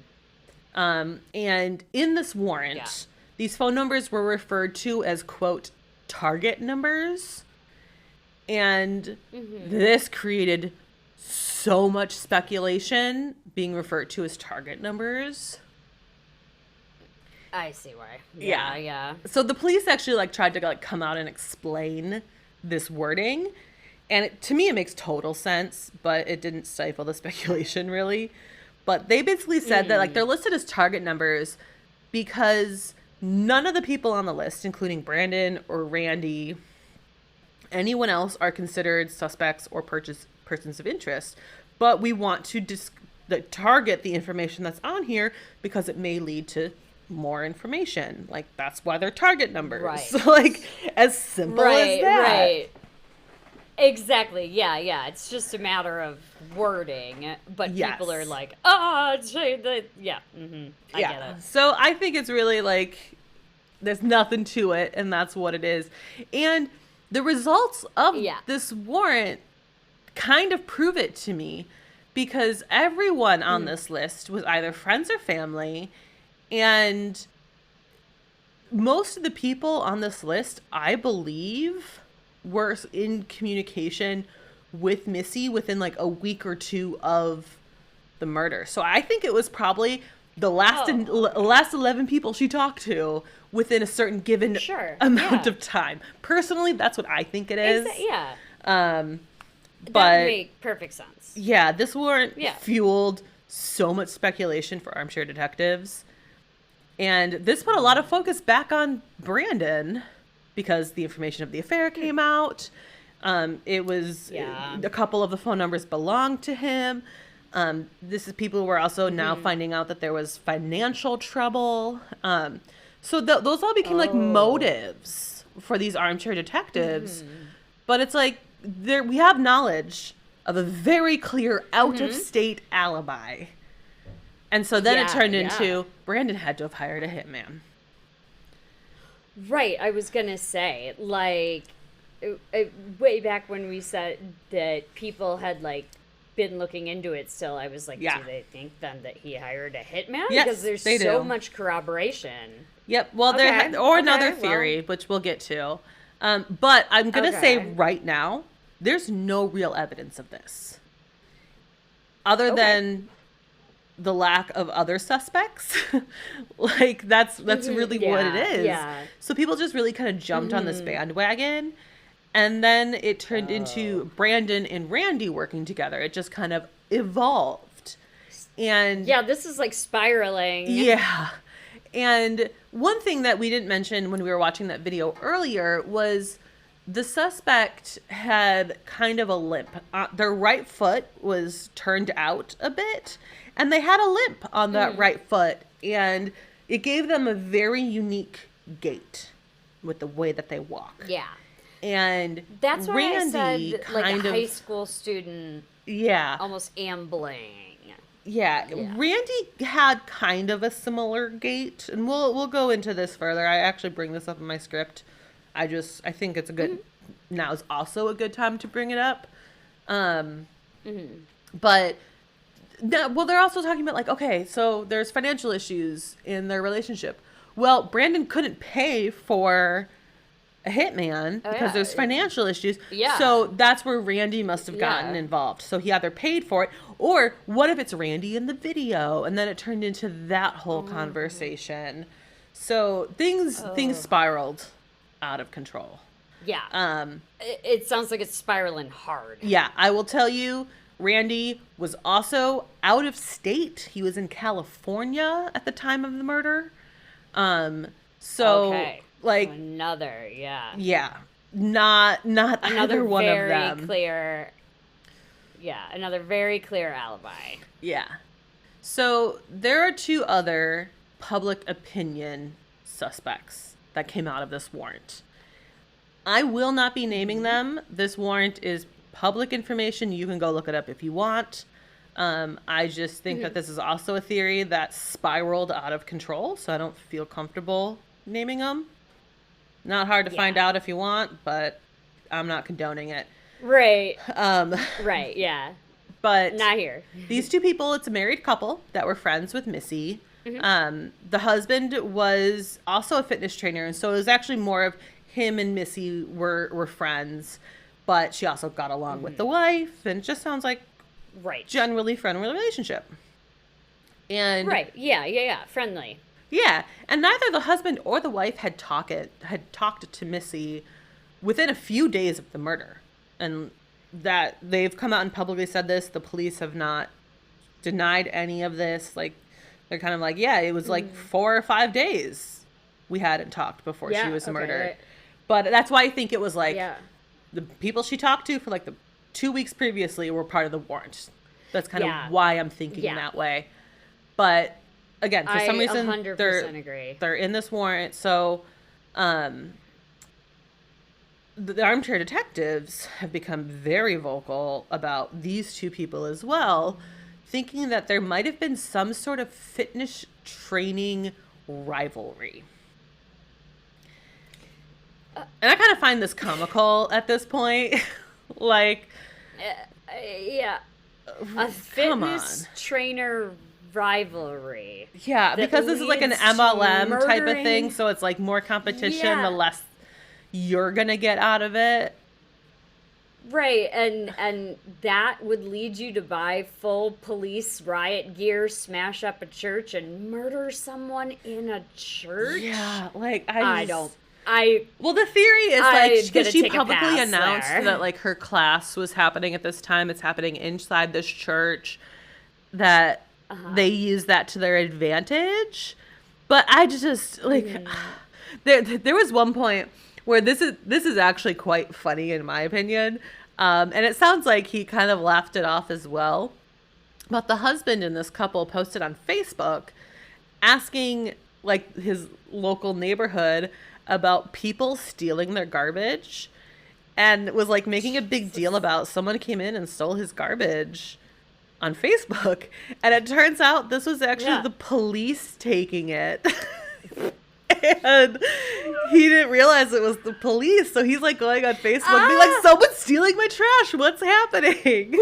And in this warrant, these phone numbers were referred to as, quote, target numbers. And this created so much speculation, being referred to as target numbers. I see why. Yeah. So the police actually like tried to like come out and explain this wording, and to me it makes total sense, but it didn't stifle the speculation really. But they basically said that like they're listed as target numbers because none of the people on the list, including Brandon or Randy, anyone else, are considered suspects or persons of interest. But we want to target the information that's on here because it may lead to more information. Like, that's why they're target numbers. Right. So, like, as simple as that. Right. Exactly. Yeah. It's just a matter of wording, but people are like, I get it. So I think it's really like, there's nothing to it, and that's what it is. And the results of this warrant kind of prove it to me, because everyone on this list was either friends or family. And most of the people on this list, I believe, were in communication with Missy within like a week or 2 of the murder. So I think it was probably the last 11 people she talked to within a certain given amount of time. Personally, that's what I think it is. That would make perfect sense. Yeah, this warrant fueled so much speculation for armchair detectives. And this put a lot of focus back on Brandon, because the information of the affair came out. It was a couple of the phone numbers belonged to him. People were also now finding out that there was financial trouble. So those all became like motives for these armchair detectives. But it's like we have knowledge of a very clear out-of-state alibi. And so then it turned into Brandon had to have hired a hitman. Right. I was going to say, like, way back when we said that people had, like, been looking into it still, I was like, do they think then that he hired a hitman? Yes, because there's so much corroboration. Yep. Well, another theory, which we'll get to. But I'm going to say right now, there's no real evidence of this. Other than the lack of other suspects. Like, that's really what it is. Yeah. So people just really kind of jumped on this bandwagon. And then it turned into Brandon and Randy working together. It just kind of evolved. And yeah, this is like spiraling. Yeah. And one thing that we didn't mention when we were watching that video earlier was the suspect had kind of a limp. Their right foot was turned out a bit, and they had a limp on that right foot. And it gave them a very unique gait with the way that they walk. Yeah. And that's why Randy I said, like, kind a of, high school student. Yeah. Almost ambling. Yeah. Randy had kind of a similar gait, and we'll go into this further. I actually bring this up in my script. I think it's a good, now is also a good time to bring it up. But, well, they're also talking about, like, okay, so there's financial issues in their relationship. Well, Brandon couldn't pay for a hitman because there's financial issues. Yeah. So that's where Randy must have gotten involved. So he either paid for it, or what if it's Randy in the video? And then it turned into that whole conversation. So things spiraled out of control. Yeah. It sounds like it's spiraling hard. Yeah, I will tell you, Randy was also out of state. He was in California at the time of the murder. Okay. Like, another, yeah, not another one of them. Another very clear alibi. Yeah. So there are two other public opinion suspects that came out of this warrant. I will not be naming them. This warrant is public information. You can go look it up if you want. I just think that this is also a theory that spiraled out of control, so I don't feel comfortable naming them. Not hard to find out if you want, but I'm not condoning it. Right. Right, yeah. But not here. These two people, it's a married couple that were friends with Missy. The husband was also a fitness trainer, and so it was actually more of him and Missy were friends, but she also got along with the wife, and it just sounds like generally friendly relationship. And friendly. Yeah, and neither the husband or the wife had talked to Missy within a few days of the murder. And that they've come out and publicly said this. The police have not denied any of this. Like, they're kind of like, yeah, it was like 4 or 5 days we hadn't talked before she was murdered. Right. But that's why I think it was like the people she talked to for like the 2 weeks previously were part of the warrant. That's kind of why I'm thinking that way. But again, for some reason, 100% agree. They're in this warrant. So the armchair detectives have become very vocal about these two people as well, thinking that there might have been some sort of fitness training rivalry. And I kind of find this comical at this point. Like, a fitness trainer rivalry. Yeah, because this is like an MLM type of thing, so it's like more competition, the less you're gonna get out of it. Right, and that would lead you to buy full police riot gear, smash up a church, and murder someone in a church? Yeah, like, well, the theory is, like, because she publicly announced that, like, her class was happening at this time. It's happening inside this church, that they use that to their advantage. But I just, like, there was one point where this is actually quite funny in my opinion. And it sounds like he kind of laughed it off as well. But the husband in this couple posted on Facebook asking, like, his local neighborhood about people stealing their garbage, and was like making a big deal about someone came in and stole his garbage on Facebook. And it turns out this was actually the police taking it. And he didn't realize it was the police. So he's like going on Facebook being like, someone's stealing my trash. What's happening?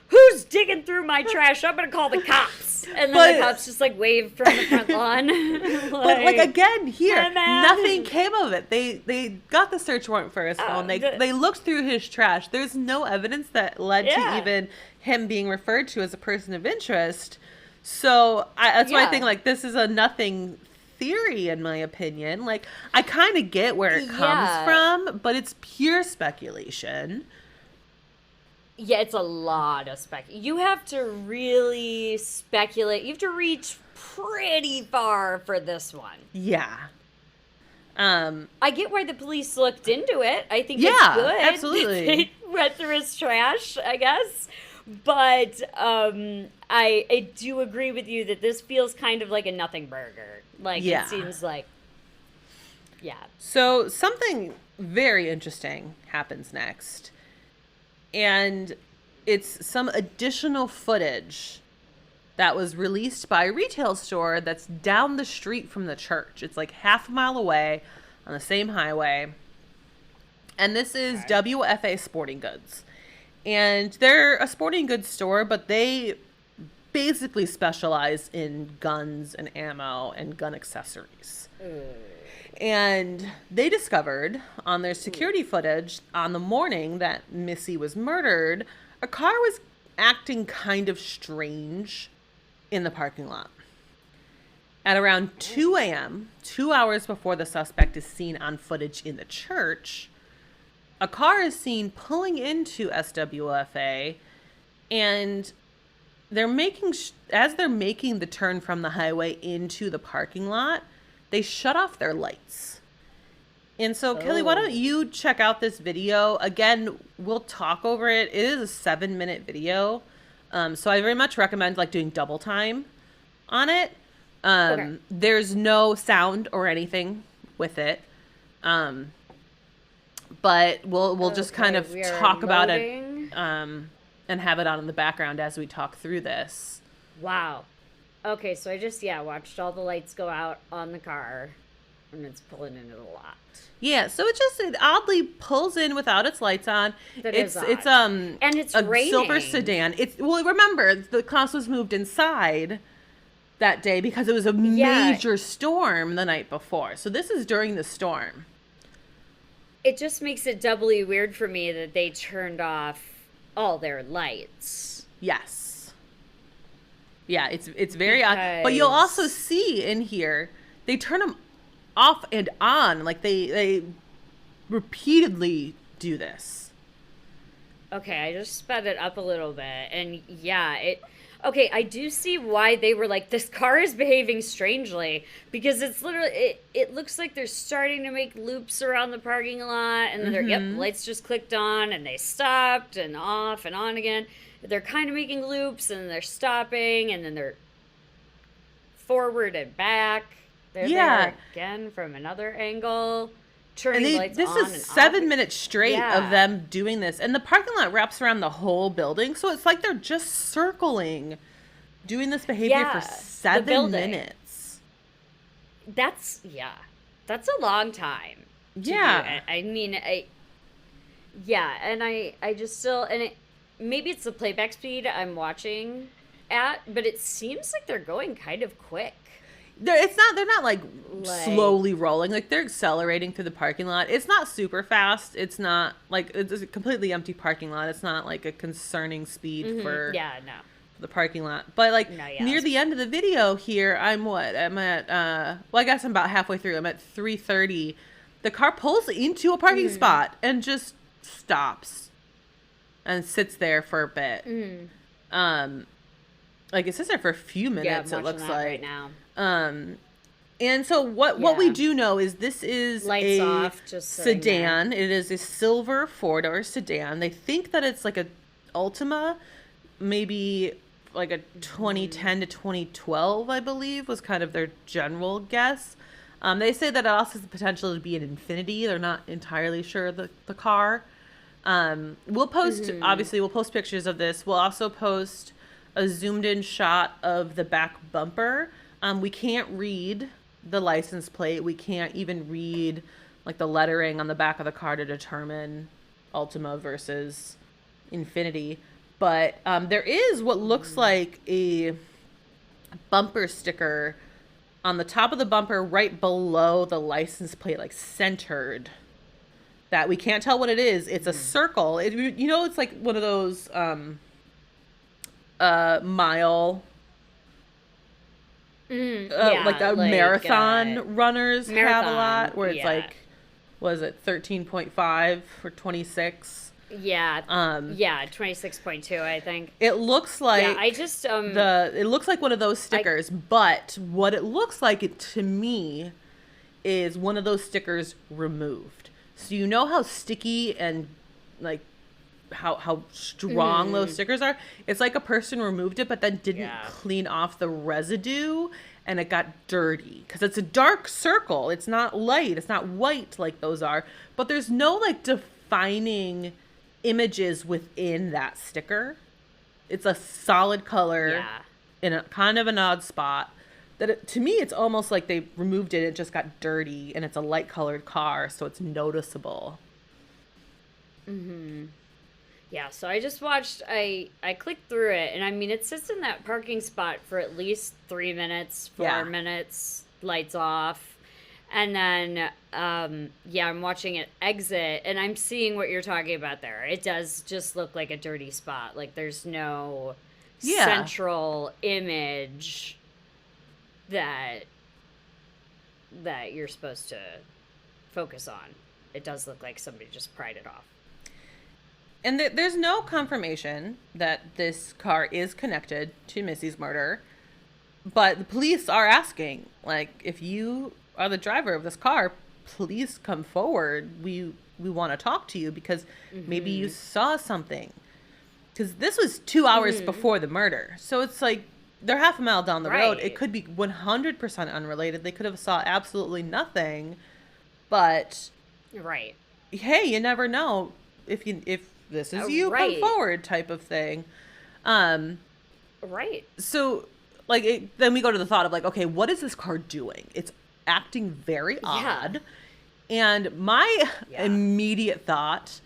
Who's digging through my trash? I'm going to call the cops. And then the cops just like wave from the front lawn. But like, again, here, nothing came of it. They got the search warrant for his phone. They looked through his trash. There's no evidence that led to even him being referred to as a person of interest. So that's why I think, like, this is a nothing theory, in my opinion. Like, I kind of get where it comes from, but it's pure speculation. Yeah, it's a lot of you have to really speculate. You have to reach pretty far for this one. Yeah. I get why the police looked into it. I think it's good. Absolutely. They went through his trash, I guess. But I do agree with you that this feels kind of like a nothing burger. Like, it seems like, So something very interesting happens next. And it's some additional footage that was released by a retail store that's down the street from the church. It's like half a mile away on the same highway. And this is WFA Sporting Goods. And they're a sporting goods store, but they basically specialize in guns and ammo and gun accessories. And they discovered on their security footage on the morning that Missy was murdered, a car was acting kind of strange in the parking lot. At around 2 a.m., 2 hours before the suspect is seen on footage in the church, a car is seen pulling into SWFA, and as they're making the turn from the highway into the parking lot, they shut off their lights. And so, Kelly, why don't you check out this video? Again, we'll talk over it. It is a 7-minute video. So I very much recommend like doing double time on it. There's no sound or anything with it. But we'll just kind of talk about it and have it on in the background as we talk through this. Wow. Okay, so I just watched all the lights go out on the car, and it's pulling into the lot. Yeah, so it oddly pulls in without its lights on. It's and it's a raining. silver sedan. Remember, the class was moved inside that day because it was a major storm the night before. So this is during the storm. It just makes it doubly weird for me that they turned off all their lights. Yes. Yeah, it's very odd. But you'll also see in here, they turn them off and on. Like, they repeatedly do this. Okay, I just sped it up a little bit. And, okay, I do see why they were like, this car is behaving strangely. Because it's literally, it looks like they're starting to make loops around the parking lot. And then lights just clicked on and they stopped and off and on again. They're kind of making loops, and they're stopping, and then they're forward and back. They're there again from another angle, turning lights on and off. This is 7 minutes straight of them doing this. And the parking lot wraps around the whole building, so it's like they're just circling, doing this behavior for 7 minutes. That's a long time. Yeah. I mean, and I just still, and maybe it's the playback speed I'm watching at, but it seems like they're going kind of quick. They're not like slowly rolling. Like, they're accelerating through the parking lot. It's not super fast. It's not like, it's a completely empty parking lot. It's not like a concerning speed for the parking lot. But like near the end of the video here, I'm at I guess I'm about halfway through. I'm at 3:30. The car pulls into a parking spot and just stops and sits there for a bit. Like, it sits there for a few minutes, it looks like. Right now. And so what we do know is this is sedan. It is a silver 4-door sedan. They think that it's like a Altima, maybe like a 2010 to 2012, I believe, was kind of their general guess. They say that it also has the potential to be an Infinity. They're not entirely sure the car. We'll post, obviously, we'll post pictures of this. We'll also post a zoomed in shot of the back bumper. We can't read the license plate. We can't even read like the lettering on the back of the car to determine Altima versus Infinity. But there is what looks like a bumper sticker on the top of the bumper right below the license plate, like centered, that we can't tell what it is. It's a circle. It's like one of those mile like a marathon runners have a lot, where it's like, was it 13.5 or 26? Yeah. 26.2, I think. It looks like I just it looks like one of those stickers, but what it looks like to me is one of those stickers removed. So you know how sticky and like how strong those stickers are? It's like a person removed it but then didn't clean off the residue, and it got dirty because it's a dark circle. It's not light. It's not white like those are, but there's no like defining images within that sticker. It's a solid color in a kind of an odd spot that to me, it's almost like they removed it. It just got dirty, and it's a light colored car, so it's noticeable. Yeah, so I just watched, I clicked through it, and I mean, it sits in that parking spot for at least 3 minutes, 4 minutes, lights off. And then, I'm watching it exit, and I'm seeing what you're talking about there. It does just look like a dirty spot. Like, there's no central image that you're supposed to focus on. It does look like somebody just pried it off. And there's no confirmation that this car is connected to Missy's murder, but the police are asking, like, if you are the driver of this car, please come forward. We want to talk to you because maybe you saw something. Because this was 2 hours before the murder, so it's like they're half a mile down the road. It could be 100% unrelated. They could have saw absolutely nothing, but hey, you never know if this is you, come forward type of thing. So like then we go to the thought of like, okay, what is this car doing? It's acting very odd. And my immediate thought,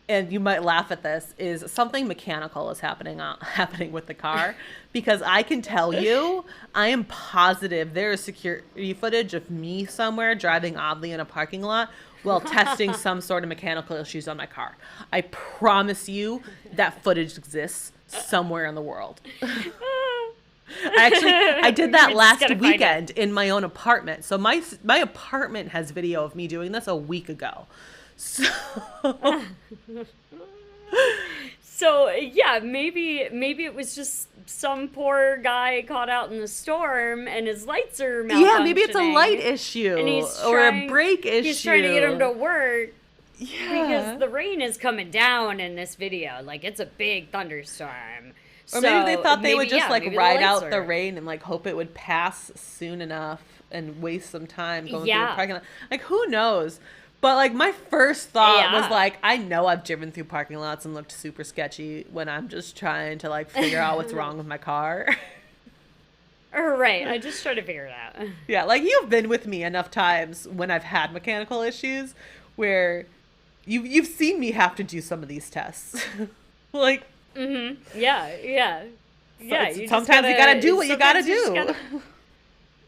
and you might laugh at this, is something mechanical is happening with the car, because I can tell you, I am positive there is security footage of me somewhere driving oddly in a parking lot while testing some sort of mechanical issues on my car. I promise you that footage exists somewhere in the world. I did that last weekend in my own apartment. So my apartment has video of me doing this a week ago. So yeah, maybe it was just some poor guy caught out in the storm and his lights are malfunctioning. Yeah, maybe it's a light issue or a brake issue. He's trying to get him to work. Yeah. Because the rain is coming down in this video. Like, it's a big thunderstorm. Or maybe they thought they would just ride out the rain and like hope it would pass soon enough and waste some time going through the parking lot. Like, who knows? But like my first thought was like, I know I've driven through parking lots and looked super sketchy when I'm just trying to like figure out what's wrong with my car. Right. I just try to figure it out. Yeah. Like, you've been with me enough times when I've had mechanical issues where you've seen me have to do some of these tests. Like, yeah. Sometimes you gotta do what you gotta do.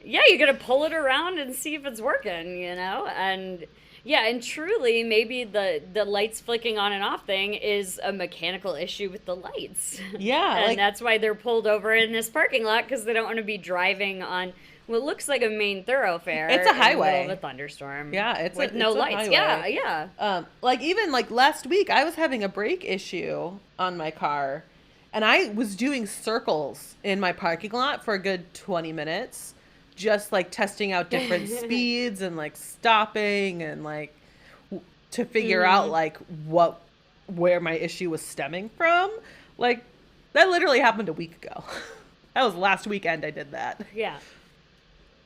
You gotta pull it around and see if it's working, and and truly maybe the lights flicking on and off thing is a mechanical issue with the lights. Yeah. And that's why they're pulled over in this parking lot, because they don't want to be driving on what looks like a main thoroughfare. It's a highway. In the middle of a thunderstorm. Yeah, it's with no lights. Highway. Yeah. Like even like last week, I was having a brake issue on my car, and I was doing circles in my parking lot for a good 20 minutes, just like testing out different speeds and like stopping and like to figure out like where my issue was stemming from. Like, that literally happened a week ago. That was last weekend I did that.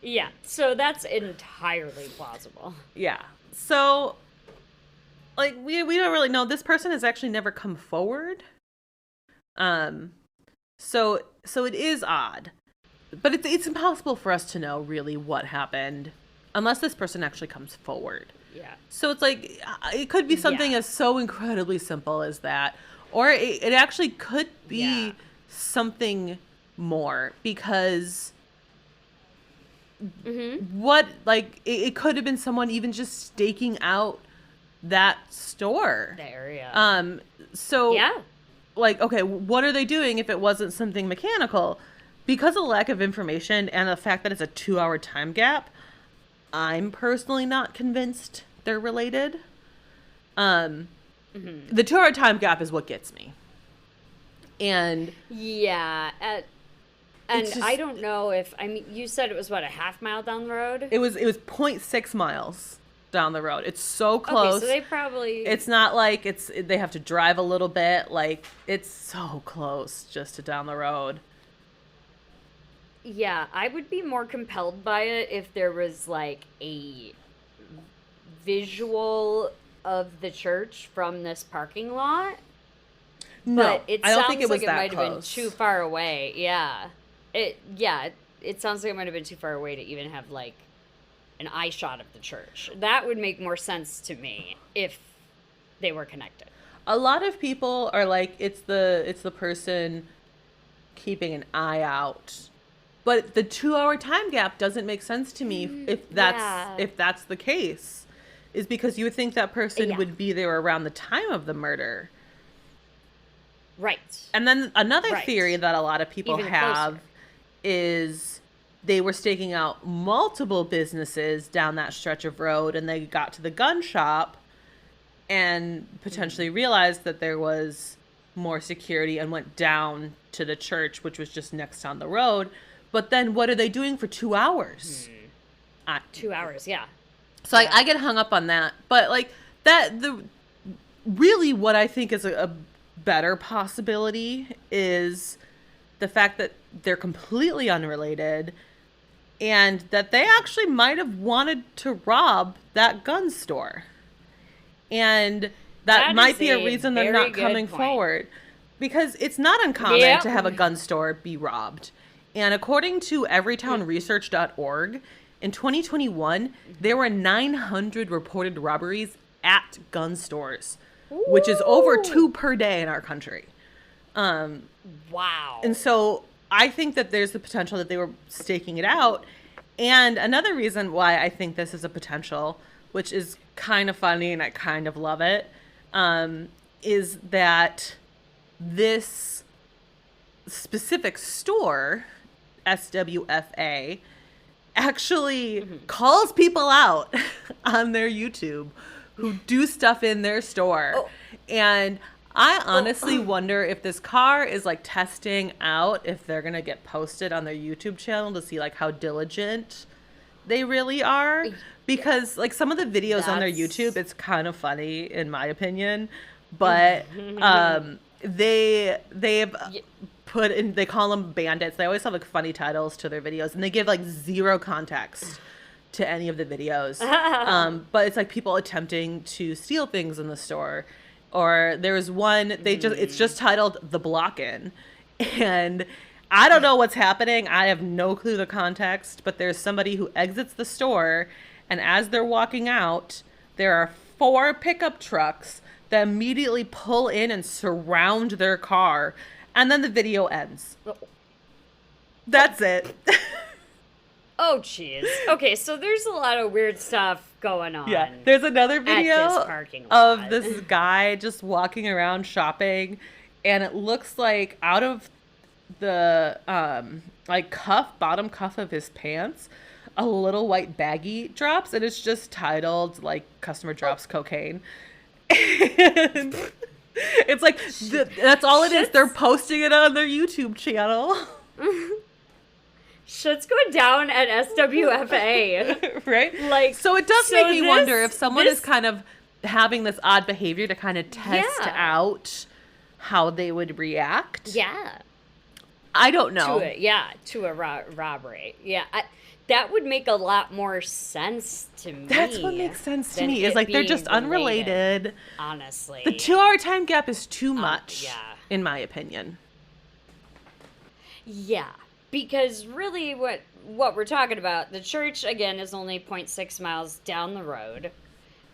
Yeah, so that's entirely plausible. Yeah. So, like, we don't really know. This person has actually never come forward. So it is odd. But it's impossible for us to know really what happened unless this person actually comes forward. Yeah. So it's like, it could be something as so incredibly simple as that. Or it actually could be something more, because what, like, it could have been someone even just staking out that store. The area. So, like, okay, what are they doing if it wasn't something mechanical? because of the lack of information and the fact that it's a 2-hour time gap, I'm personally not convinced they're related. The 2-hour time gap is what gets me. And yeah, and just, I don't know if, I mean, you said it was what, a half mile down the road? It was 0.6 miles down the road. It's so close. Okay, so they probably, it's not like they have to drive a little bit. Like, it's so close just to down the road. Yeah, I would be more compelled by it if there was like a visual of the church from this parking lot. No, but it I don't think it was like that it might close. have been too far away. Yeah. It sounds like it might have been too far away to even have like an eye shot of the church. That would make more sense to me if they were connected. A lot of people are like, it's the person keeping an eye out. But the 2-hour time gap doesn't make sense to me if that's the case. Is because you would think that person would be there around the time of the murder. Right. And then another theory that a lot of people have is they were staking out multiple businesses down that stretch of road, and they got to the gun shop and potentially realized that there was more security and went down to the church, which was just next on the road. But then what are they doing for 2 hours? 2 hours, yeah. So I get hung up on that. But like really what I think is a better possibility is the fact that they're completely unrelated and that they actually might have wanted to rob that gun store. And that might be a reason they're not coming forward. Because it's not uncommon to have a gun store be robbed. And according to everytownresearch.org, in 2021, there were 900 reported robberies at gun stores, which is over 2 per day in our country. Wow. And so I think that there's the potential that they were staking it out. And another reason why I think this is a potential, which is kind of funny and I kind of love it, is that this specific store, SWFA, actually calls people out on their YouTube who do stuff in their store. And I honestly wonder if this car is like testing out if they're going to get posted on their YouTube channel to see like how diligent they really are. Because like some of the videos on their YouTube, it's kind of funny in my opinion, but they've put in, they call them bandits. They always have like funny titles to their videos and they give like zero context to any of the videos. But it's like people attempting to steal things in the store. Or there's one, it's just titled The Block-In. And I don't know what's happening. I have no clue the context, but there's somebody who exits the store and as they're walking out, there are 4 pickup trucks that immediately pull in and surround their car. And then the video ends. That's it. Oh, jeez. Okay, so there's a lot of weird stuff going on. Yeah, there's another video of this guy just walking around shopping, and it looks like out of the bottom cuff of his pants, a little white baggie drops, and it's just titled like "Customer Drops Cocaine." And it's like that's all it is. They're posting it on their YouTube channel. Shit's going down at SWFA. Right? Like, so it does make me wonder if someone is kind of having this odd behavior to kind of test out how they would react. Yeah. I don't know. To a robbery. Yeah. That would make a lot more sense to me. That's what makes sense to me. Is like they're just unrelated. Honestly. The 2-hour time gap is too much, in my opinion. Yeah. Because really what we're talking about, the church, again, is only 0.6 miles down the road.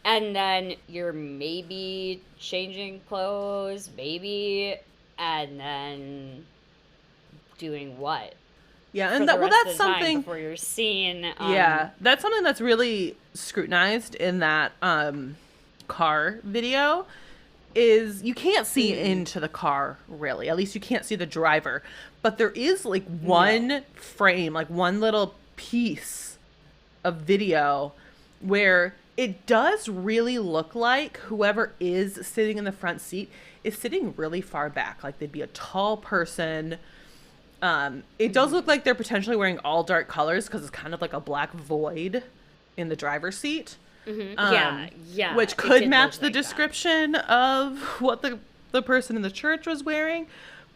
And then you're maybe changing clothes, and then doing what? Yeah, and that's something before you're seen. That's something that's really scrutinized in that car video. is you can't see into the car, really. At least you can't see the driver. But there is like one frame, like one little piece of video where it does really look like whoever is sitting in the front seat is sitting really far back. Like they'd be a tall person. It does look like they're potentially wearing all dark colors because it's kind of like a black void in the driver's seat. Yeah. Which could match the description of what the person in the church was wearing.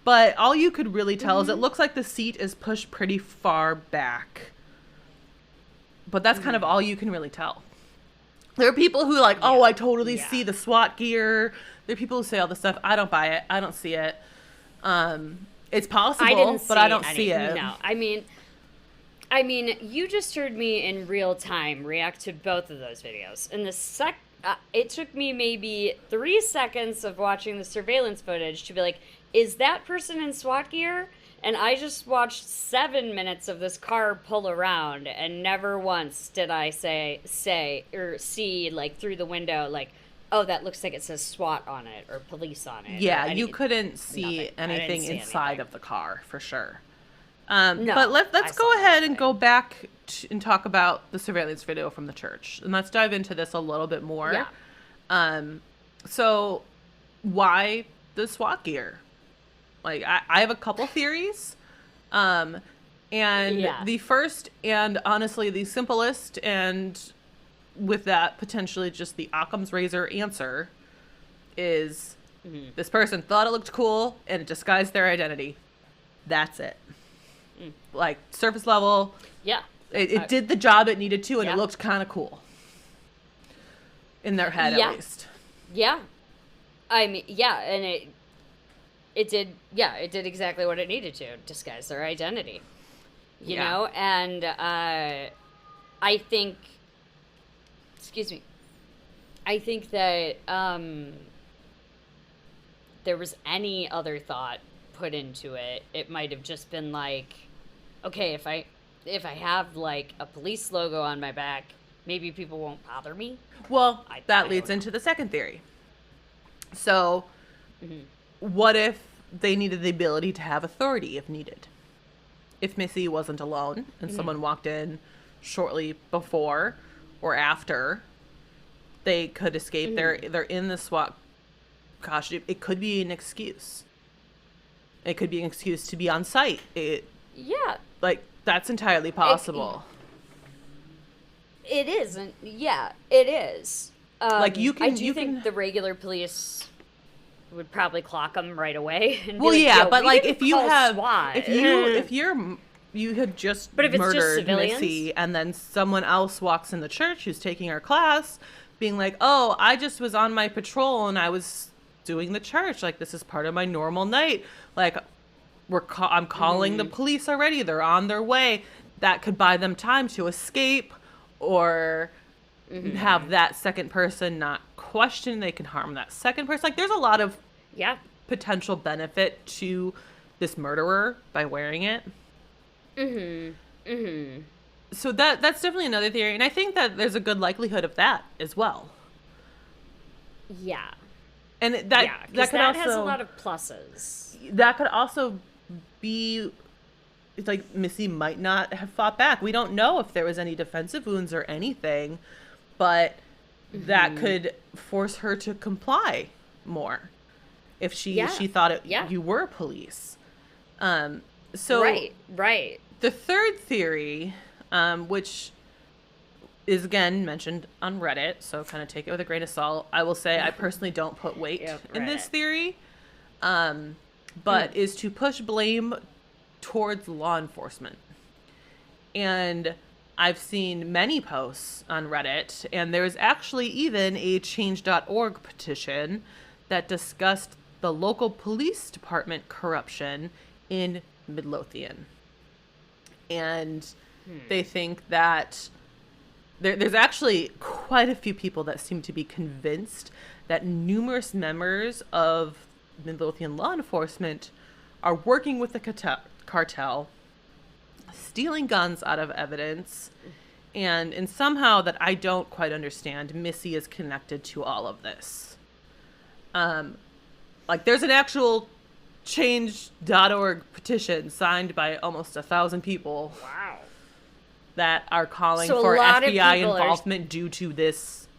But all you could really tell is it looks like the seat is pushed pretty far back. But that's kind of all you can really tell. There are people who are like, oh, I totally see the SWAT gear. There are people who say all this stuff. I don't buy it. I don't see it. It's possible, but I don't see it. No, I mean, you just heard me in real time react to both of those videos. And it took me maybe 3 seconds of watching the surveillance footage to be like, is that person in SWAT gear? And I just watched 7 minutes of this car pull around, and never once did I say or see, like, through the window, like, oh, that looks like it says SWAT on it or police on it. Yeah, you couldn't see anything inside of the car, for sure. No, but let's go ahead and go back and talk about the surveillance video from the church. And let's dive into this a little bit more. Yeah. So why the SWAT gear? Like, I have a couple theories. And the first and honestly the simplest, and with that potentially just the Occam's razor answer, is this person thought it looked cool and it disguised their identity. That's it. Like, surface level. Yeah. It did the job it needed to, and it looked kind of cool. In their head, at least. Yeah. I mean, and it did exactly what it needed to, disguise their identity. You know? And I think that there was any other thought put into it, it might have just been like, okay, if I have like a police logo on my back, maybe people won't bother me. Well, that leads into the second theory. So, what if they needed the ability to have authority if needed? If Missy wasn't alone and someone walked in shortly before or after, they could escape. They're in the SWAT costume. It could be an excuse. It could be an excuse to be on site. Like, that's entirely possible. It is. It is. Like, you can... I think the regular police would probably clock them right away. And well, but like, if you have... SWAT. If you had just murdered Missy, and then someone else walks in the church who's taking our class, being like, oh, I just was on my patrol and I was doing the church. Like, this is part of my normal night. Like, I'm calling the police already. They're on their way. That could buy them time to escape, or have that second person not question. They can harm that second person. Like, there's a lot of potential benefit to this murderer by wearing it. So that's definitely another theory, and I think that there's a good likelihood of that as well. Yeah. And that could also has a lot of pluses. That could also be, it's like, Missy might not have fought back. We don't know if there was any defensive wounds or anything, but that could force her to comply more if she thought you were police. So right. The third theory, which is again mentioned on Reddit, so kind of take it with a grain of salt. I will say I personally don't put weight in this theory, but is to push blame towards law enforcement. And I've seen many posts on Reddit, and there's actually even a change.org petition that discussed the local police department corruption in Midlothian. And they think that there's actually quite a few people that seem to be convinced that numerous members of Midlothian law enforcement are working with the cartel, stealing guns out of evidence, and somehow that I don't quite understand, Missy is connected to all of this. Like, there's an actual change.org petition signed by almost 1,000 people. Wow. That are calling for FBI involvement due to this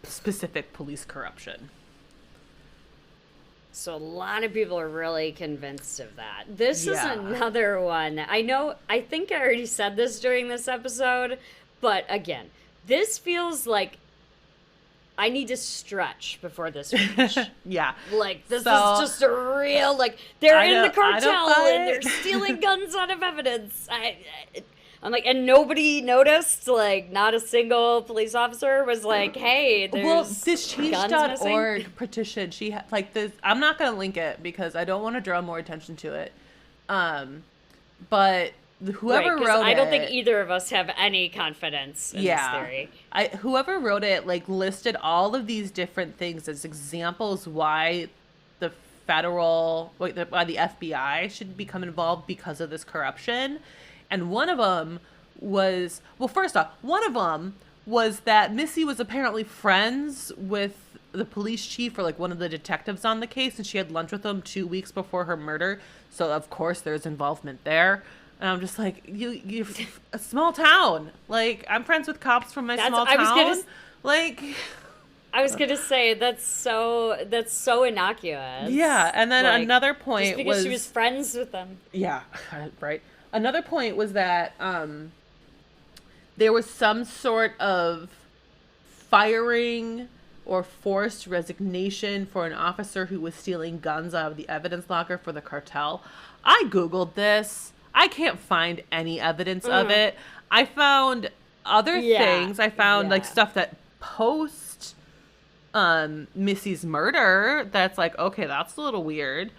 specific police corruption. So a lot of people are really convinced of that. This is another one. I think I already said this during this episode, but again, this feels like I need to stretch before this finish. Yeah. Like, this is just a real, like, they're in the cartel and they're stealing guns out of evidence. I'm like, and nobody noticed, like, not a single police officer was like, hey, there's this change.org petition, she like this, I'm not going to link it because I don't want to draw more attention to it. But whoever wrote it, I don't think either of us have any confidence in this theory. Whoever wrote it, like, listed all of these different things as examples why the why the FBI should become involved because of this corruption. And one of them was, first off, that Missy was apparently friends with the police chief or, like, one of the detectives on the case, and she had lunch with him 2 weeks before her murder. So, of course, there's involvement there. And I'm just like, you're a small town. Like, I'm friends with cops from my small town. I was gonna say that's so innocuous. Yeah, and then another point just because she was friends with them. Yeah, right. Another point was that there was some sort of firing or forced resignation for an officer who was stealing guns out of the evidence locker for the cartel. I Googled this. I can't find any evidence of it. I found other things. I found like stuff that post Missy's murder that's like, okay, that's a little weird.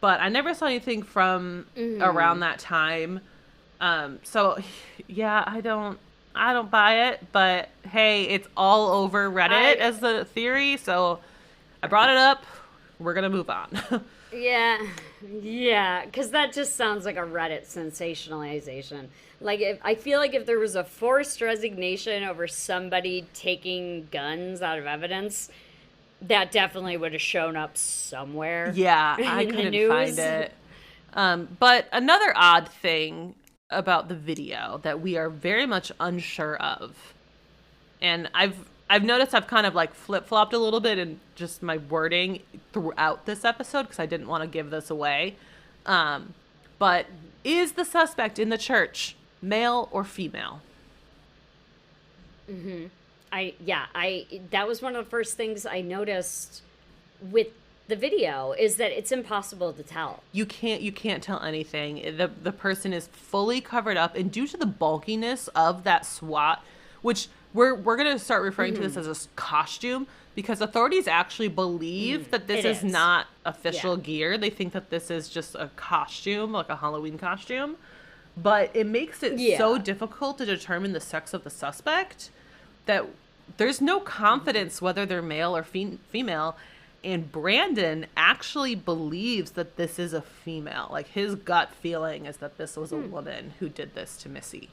But I never saw anything from around that time. So yeah, I don't buy it, but hey, it's all over Reddit as the theory, so I brought it up. We're going to move on. Yeah, because that just sounds like a Reddit sensationalization. Like, I feel like if there was a forced resignation over somebody taking guns out of evidence, that definitely would have shown up somewhere. Yeah, I couldn't find it. But another odd thing about the video that we are very much unsure of, and I've noticed I've kind of like flip-flopped a little bit in just my wording throughout this episode because I didn't want to give this away. But is the suspect in the church male or female? That was one of the first things I noticed with the video is that it's impossible to tell. You can't tell anything. The person is fully covered up, and due to the bulkiness of that SWAT, which we're going to start referring to this as a costume because authorities actually believe that this is not official gear. They think that this is just a costume, like a Halloween costume. But it makes it so difficult to determine the sex of the suspect that there's no confidence whether they're male or female. And Brandon actually believes that this is a female. Like, his gut feeling is that this was a woman who did this to Missy.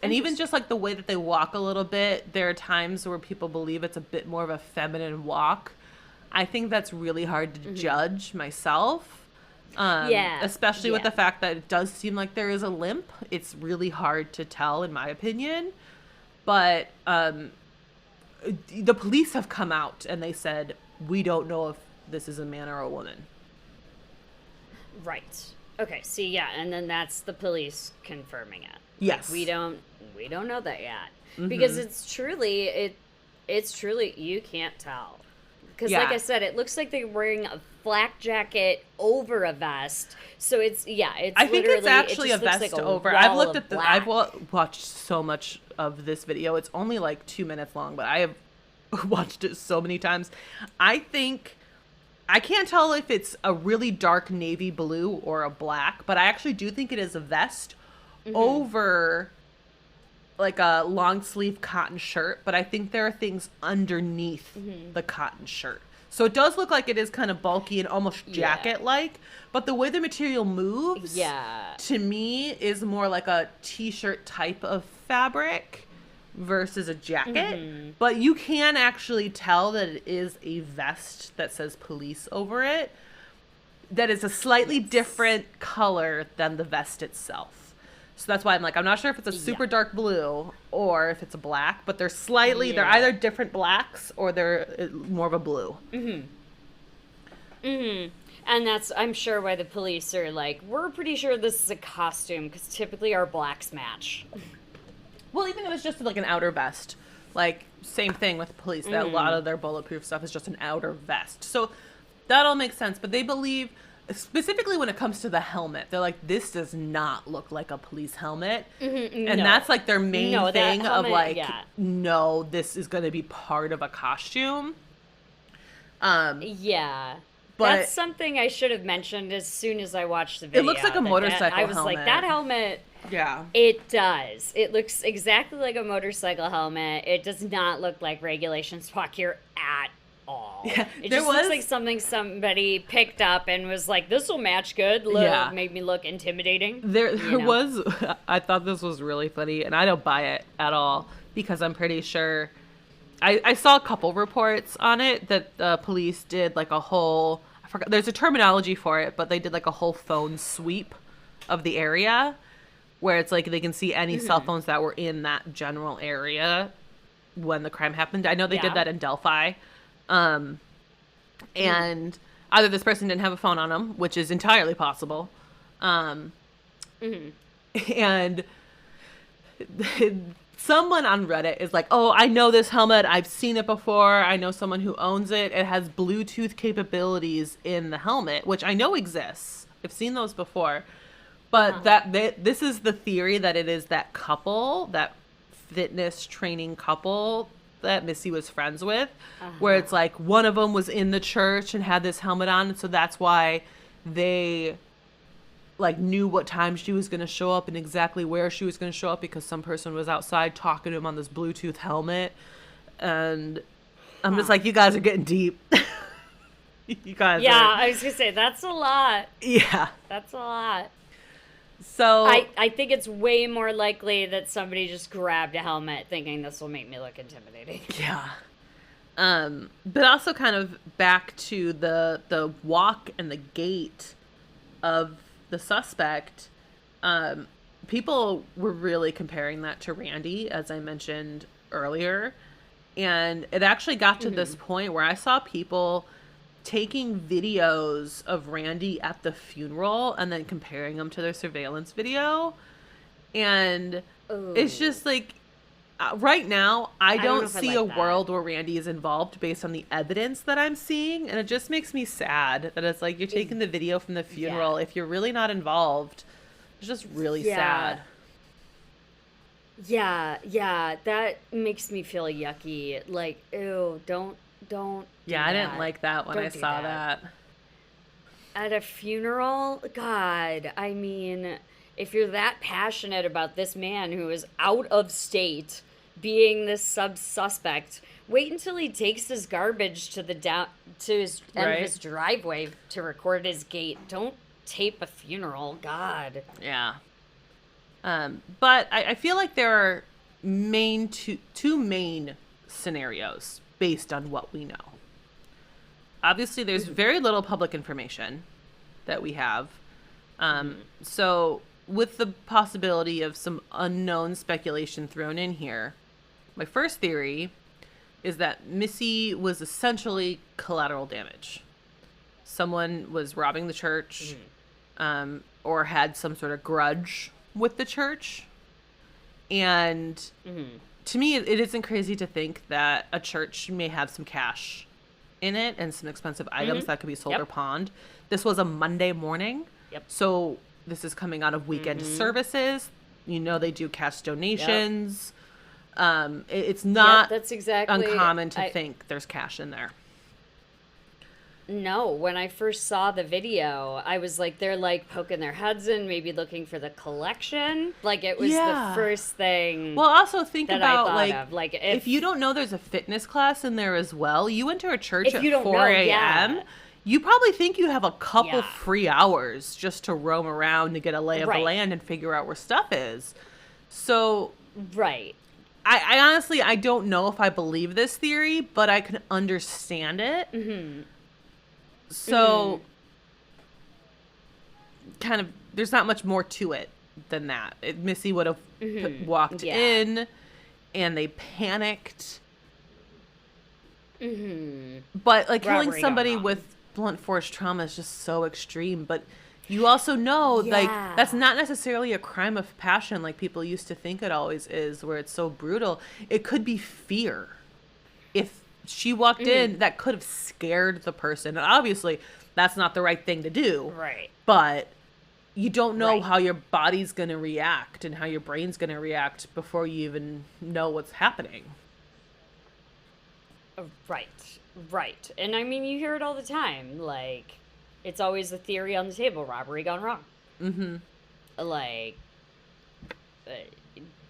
And even just like the way that they walk a little bit, there are times where people believe it's a bit more of a feminine walk. I think that's really hard to judge myself. Especially with the fact that it does seem like there is a limp. It's really hard to tell, in my opinion. But the police have come out and they said, we don't know if this is a man or a woman. Right. Okay. See, yeah. And then that's the police confirming it. Yes. Like, we don't know that yet. Because it's truly, you can't tell. Because like I said, it looks like they're wearing a flak jacket over a vest. So I think it's actually a vest like over. I've watched so much of this video. It's only like 2 minutes long, but I have watched it so many times. I can't tell if it's a really dark navy blue or a black, but I actually do think it is a vest over like a long sleeve cotton shirt, but I think there are things underneath the cotton shirt. So it does look like it is kind of bulky and almost jacket-like, but the way the material moves to me is more like a t-shirt type of fabric versus a jacket, but you can actually tell that it is a vest that says police over it, that is a slightly different color than the vest itself. So that's why I'm like, I'm not sure if it's a super dark blue or if it's a black, but they're slightly, they're either different blacks or they're more of a blue. And that's, I'm sure, why the police are like, we're pretty sure this is a costume, because typically our blacks match. Well, even if it's just like an outer vest, like same thing with police, that a lot of their bulletproof stuff is just an outer vest. So that all makes sense. But they believe, specifically when it comes to the helmet, they're like, this does not look like a police helmet. And that's like their main thing helmet, of like, no, this is going to be part of a costume. But that's something I should have mentioned as soon as I watched the video. It looks like a motorcycle helmet. I was like, that helmet... Yeah. It does. It looks exactly like a motorcycle helmet. It does not look like regulation SWAT gear at all. Yeah, it just looks like something somebody picked up and was like, this will match good. Made me look intimidating. There was... I thought this was really funny, and I don't buy it at all, because I'm pretty sure... I saw a couple reports on it that the police did like a whole, I forgot, there's a terminology for it, but they did like a whole phone sweep of the area where it's like they can see any cell phones that were in that general area when the crime happened. I know they did that in Delphi. And either this person didn't have a phone on them, which is entirely possible. And someone on Reddit is like, oh, I know this helmet. I've seen it before. I know someone who owns it. It has Bluetooth capabilities in the helmet, which I know exists. I've seen those before. But this is the theory that it is that couple, that fitness training couple that Missy was friends with, where it's like one of them was in the church and had this helmet on. So that's why they... like knew what time she was going to show up and exactly where she was going to show up, because some person was outside talking to him on this Bluetooth helmet. And I'm just like, you guys are getting deep. You guys I was going to say, that's a lot. Yeah. That's a lot. So I think it's way more likely that somebody just grabbed a helmet thinking this will make me look intimidating. Yeah. But also kind of back to the walk and the gait of the suspect, people were really comparing that to Randy, as I mentioned earlier. And it actually got to this point where I saw people taking videos of Randy at the funeral and then comparing them to their surveillance video. And it's just like, right now, I don't see a world where Randy is involved based on the evidence that I'm seeing. And it just makes me sad that it's like, you're taking the video from the funeral. If you're really not involved, it's just really sad. Yeah, that makes me feel yucky. Like, ew, don't Yeah, I didn't like that when I saw that. At a funeral? God, I mean, if you're that passionate about this man who is out of state being this suspect, wait until he takes his garbage to the his end of his driveway to record his gate. Don't tape a funeral. God. Yeah. But I feel like there are two main scenarios based on what we know. Obviously, there's very little public information that we have. So with the possibility of some unknown speculation thrown in here, my first theory is that Missy was essentially collateral damage. Someone was robbing the church, or had some sort of grudge with the church. And to me, it isn't crazy to think that a church may have some cash in it and some expensive items that could be sold or pawned. This was a Monday morning. So this is coming out of weekend services. You know, they do cash donations. It's not that's exactly uncommon to think there's cash in there. No, when I first saw the video, I was like, they're like poking their heads in, maybe looking for the collection. Like, it was the first thing. Well, also think that about, I thought of. Like, if you don't know there's a fitness class in there as well, you enter a church at 4 a.m., you probably think you have a couple free hours just to roam around to get a lay of the land and figure out where stuff is. So, I honestly, I don't know if I believe this theory, but I can understand it. So, kind of, there's not much more to it than that. Missy would have walked in, and they panicked. But, like, killing somebody with blunt force trauma is just so extreme. But you also know, like, that's not necessarily a crime of passion like people used to think it always is, where it's so brutal. It could be fear. If she walked in, that could have scared the person. And obviously, that's not the right thing to do. Right. But you don't know how your body's going to react and how your brain's going to react before you even know what's happening. Right. And I mean, you hear it all the time. Like, it's always the theory on the table, robbery gone wrong. Like,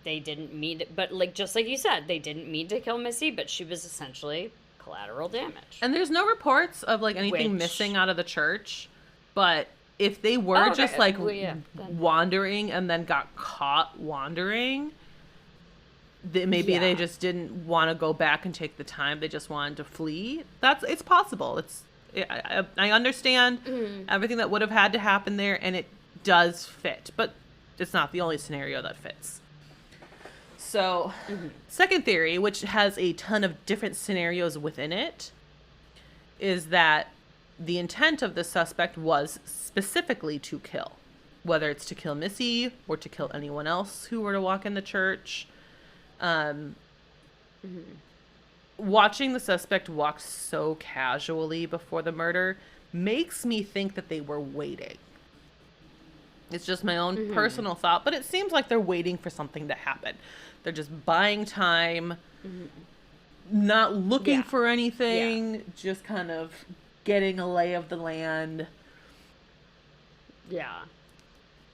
they didn't mean it, but like, just like you said, they didn't mean to kill Missy, but she was essentially collateral damage. And there's no reports of like anything missing out of the church, but if they were wandering and then got caught wandering, maybe they just didn't want to go back and take the time. They just wanted to flee. It's possible. I understand everything that would have had to happen there, and it does fit, but it's not the only scenario that fits. So, second theory, which has a ton of different scenarios within it, is that the intent of the suspect was specifically to kill. Whether it's to kill Missy or to kill anyone else who were to walk in the church. Watching the suspect walk so casually before the murder makes me think that they were waiting. It's just my own personal thought, but it seems like they're waiting for something to happen. They're just buying time, not looking for anything, just kind of getting a lay of the land. Yeah.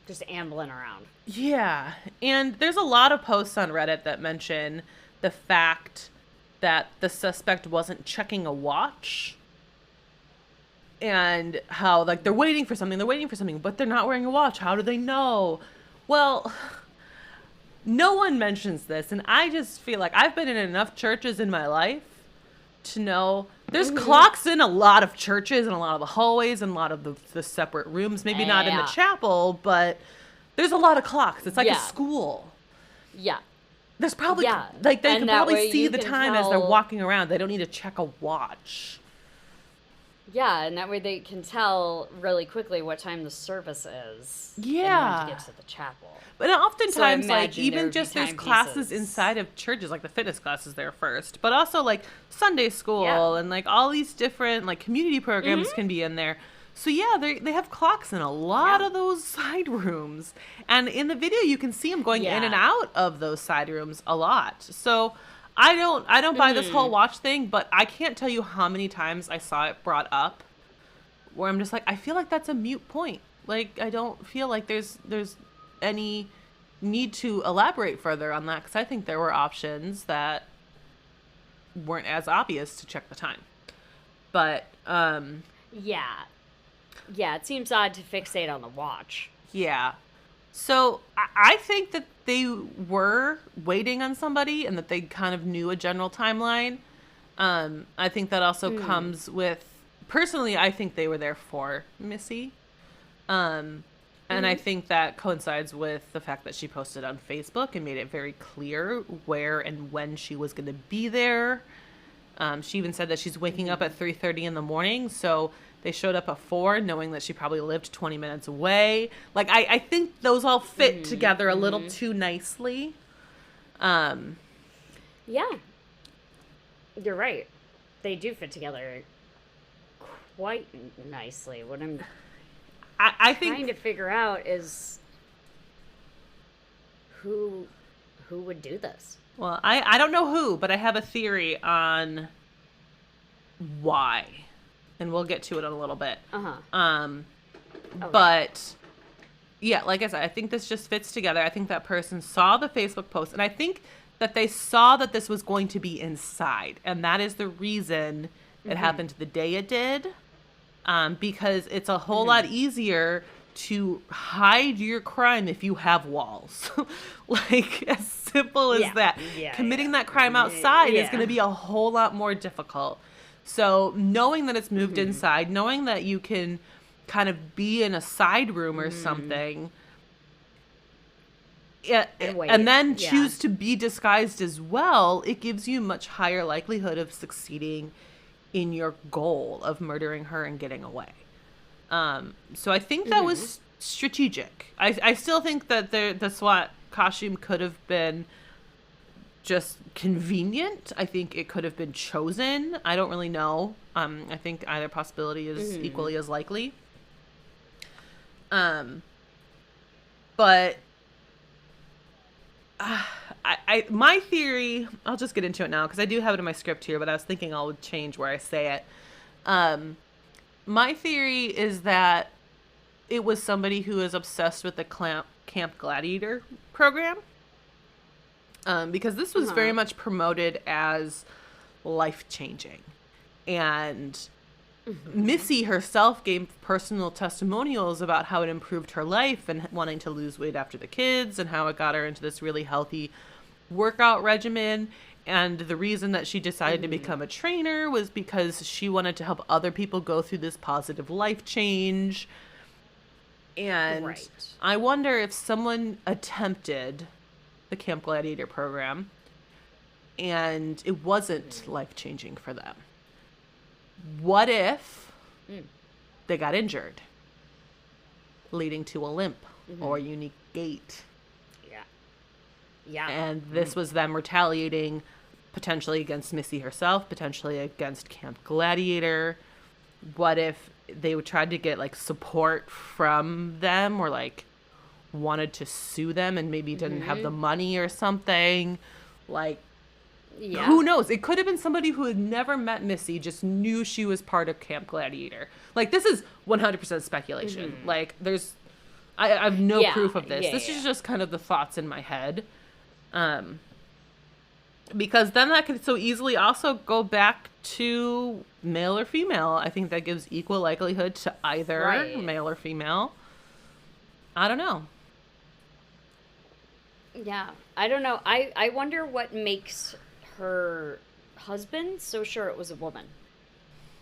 Just ambling around. Yeah. And there's a lot of posts on Reddit that mention the fact that the suspect wasn't checking a watch. And how, like, they're waiting for something, but they're not wearing a watch. How do they know? Well, no one mentions this, and I just feel like I've been in enough churches in my life to know there's clocks in a lot of churches and a lot of the hallways and a lot of the separate rooms. Maybe not in the chapel, but there's a lot of clocks. It's like a school. Yeah. There's probably, like, they can probably see the time as they're walking around. They don't need to check a watch. Yeah, and that way they can tell really quickly what time the service is. Yeah. And when to get to the chapel. But oftentimes, like, even just there's classes inside of churches, like the fitness classes there first, but also, like, Sunday school and, like, all these different, like, community programs can be in there. So, yeah, they have clocks in a lot of those side rooms. And in the video, you can see them going in and out of those side rooms a lot. So, I don't buy this whole watch thing, but I can't tell you how many times I saw it brought up where I'm just like, I feel like that's a moot point. Like, I don't feel like there's any need to elaborate further on that, because I think there were options that weren't as obvious to check the time. But, yeah, it seems odd to fixate on the watch. Yeah. So I think that they were waiting on somebody and that they kind of knew a general timeline. I think that also comes with, personally, I think they were there for Missy. And I think that coincides with the fact that she posted on Facebook and made it very clear where and when she was going to be there. She even said that she's waking up at 3:30 in the morning, so they showed up at 4, knowing that she probably lived 20 minutes away. Like, I think those all fit together a little too nicely. Yeah. You're right. They do fit together quite nicely. What I'm I think trying to figure out is who would do this. Well, I don't know who, but I have a theory on why. And we'll get to it in a little bit. Okay. But yeah, like I said, I think this just fits together. I think that person saw the Facebook post, and I think that they saw that this was going to be inside, and that is the reason it happened the day it did. Because it's a whole lot easier to hide your crime if you have walls. Like, as simple as that. Committing that crime outside is going to be a whole lot more difficult. So knowing that it's moved inside, knowing that you can kind of be in a side room or something, and then choose to be disguised as well, it gives you much higher likelihood of succeeding in your goal of murdering her and getting away. So I think that was strategic. I still think that the SWAT costume could have been just convenient. I think it could have been chosen. I don't really know. I think either possibility is equally as likely. But my theory, I'll just get into it now because I do have it in my script here, but I was thinking I'll change where I say it. My theory is that it was somebody who is obsessed with the Camp Gladiator program. Because this was very much promoted as life-changing. And Missy herself gave personal testimonials about how it improved her life and wanting to lose weight after the kids and how it got her into this really healthy workout regimen. And the reason that she decided to become a trainer was because she wanted to help other people go through this positive life change. And I wonder if someone attempted the Camp Gladiator program and it wasn't life-changing for them. What if they got injured, leading to a limp or a unique gait? Yeah. And this was them retaliating potentially against Missy herself, potentially against Camp Gladiator. What if they tried to get like support from them or like wanted to sue them and maybe didn't have the money or something? Like, who knows? It could have been somebody who had never met Missy, just knew she was part of Camp Gladiator. Like, this is 100% speculation. Like, I have no proof of this. This is just kind of the thoughts in my head. Because then that could so easily also go back to male or female. I think that gives equal likelihood to either male or female. I don't know. Yeah, I don't know. I wonder what makes her husband so sure it was a woman.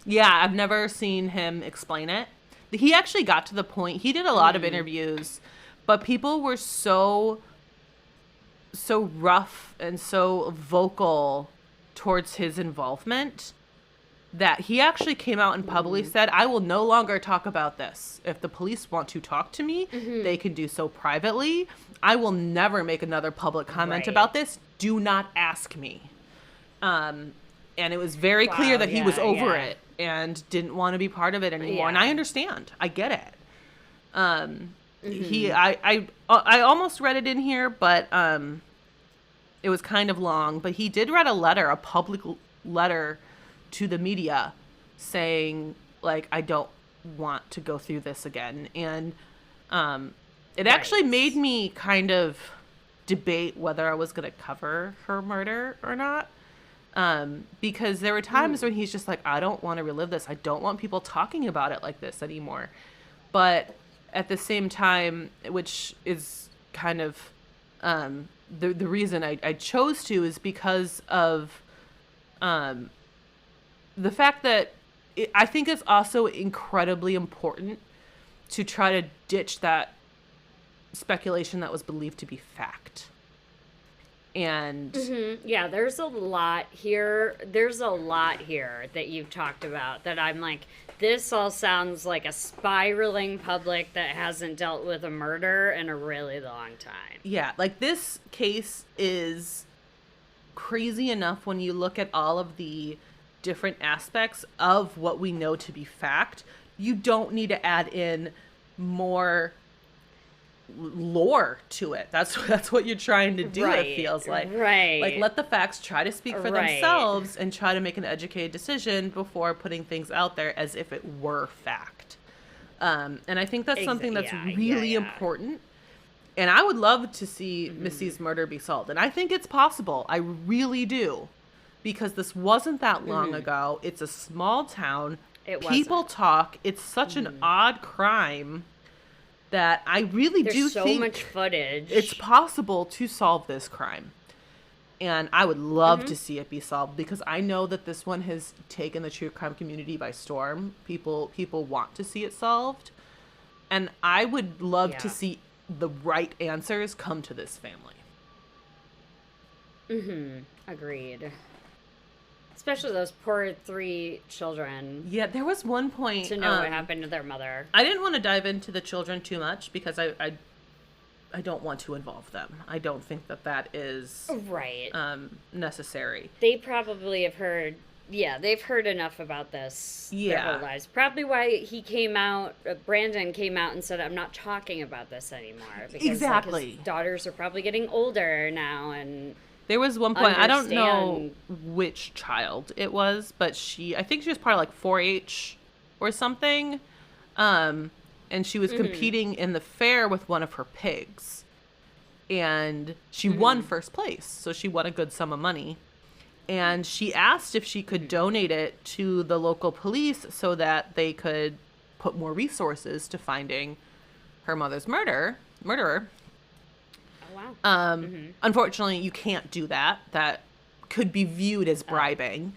Yeah, I've never seen him explain it. He actually got to the point, he did a lot of interviews, but people were so rough and so vocal towards his involvement that he actually came out and publicly said, I will no longer talk about this. If the police want to talk to me, they can do so privately. I will never make another public comment about this. Do not ask me. And it was very clear that he was over it and didn't want to be part of it anymore. And I understand. I get it. I almost read it in here, but it was kind of long. But he did write a public letter to the media saying, like, I don't want to go through this again. And it actually made me kind of debate whether I was going to cover her murder or not. Because there were times when he's just like, I don't want to relive this. I don't want people talking about it like this anymore. But at the same time, which is kind of the reason I chose to, is because of the fact that I think it's also incredibly important to try to ditch that speculation that was believed to be fact. And yeah, there's a lot here. There's a lot here that you've talked about that I'm like, this all sounds like a spiraling public that hasn't dealt with a murder in a really long time. Yeah, like this case is crazy enough when you look at all of the different aspects of what we know to be fact. You don't need to add in more lore to it. That's what you're trying to do. It feels like like let the facts try to speak for themselves and try to make an educated decision before putting things out there as if it were fact. And I think that's something that's really important. And I would love to see Missy's murder be solved, and I think it's possible. I really do, because this wasn't that long ago. It's a small town. People talk. It's such an odd crime. that I really do There's so think much footage. it's possible to solve this crime. And I would love to see it be solved, because I know that this one has taken the true crime community by storm. People want to see it solved. And I would love to see the right answers come to this family. Agreed. Especially those poor 3 children. Yeah, there was one point to know what happened to their mother. I didn't want to dive into the children too much, because I don't want to involve them. I don't think that is right necessary. They probably have heard. Yeah, they've heard enough about this their whole lives. Probably why Brandon came out and said, "I'm not talking about this anymore." Because, exactly. Like, his daughters are probably getting older now, and there was one point, I don't know which child it was, but I think she was part of like 4-H or something. And she was competing in the fair with one of her pigs. And she won first place, so she won a good sum of money. And she asked if she could donate it to the local police so that they could put more resources to finding her mother's murderer. Oh, wow. Unfortunately, you can't do that. That could be viewed as bribing.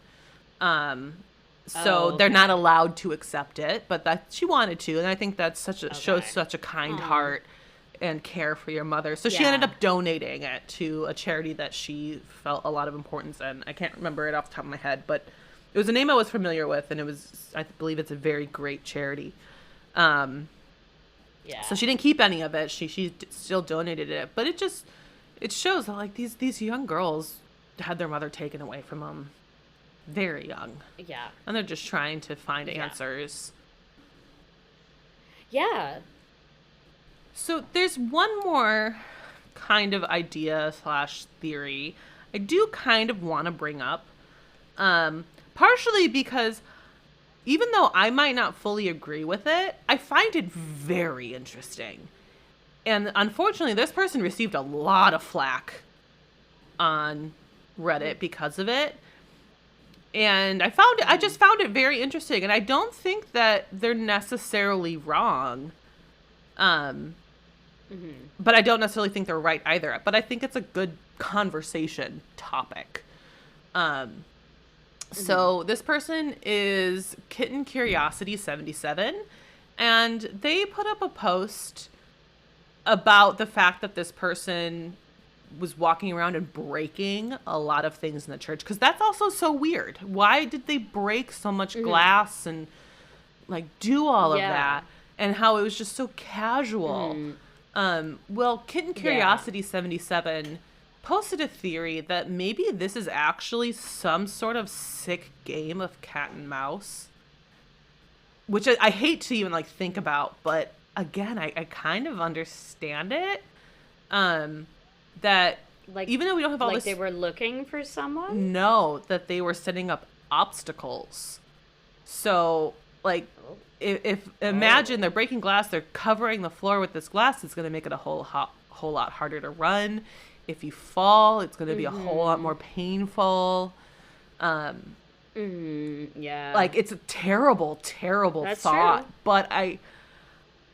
So they're not allowed to accept it, but that she wanted to. And I think that's shows such a kind heart and care for your mother. So she ended up donating it to a charity that she felt a lot of importance in. I can't remember it off the top of my head, but it was a name I was familiar with, and I believe it's a very great charity. So she didn't keep any of it. She still donated it, but it shows that, like, these young girls had their mother taken away from them very young. Yeah. And they're just trying to find answers. Yeah. So there's one more kind of idea / theory I do kind of want to bring up. Partially because even though I might not fully agree with it, I find it very interesting. And unfortunately, this person received a lot of flack on Reddit because of it. And I just found it very interesting. And I don't think that they're necessarily wrong. But I don't necessarily think they're right either. But I think it's a good conversation topic. So this person is Kitten Curiosity 77. And they put up a post about the fact that this person was walking around and breaking a lot of things in the church, because that's also so weird. Why did they break so much glass and like do all of that, and how it was just so casual? Well, Kitten Curiosity 77 posted a theory that maybe this is actually some sort of sick game of cat and mouse, which I hate to even like think about, but again, I kind of understand it. That, like, even though we don't have all like this... they were looking for someone? No, that they were setting up obstacles. So, like, if imagine they're breaking glass, they're covering the floor with this glass, it's going to make it a whole lot harder to run. If you fall, it's going to be a whole lot more painful. Yeah. Like, it's a terrible, terrible thought. True. But I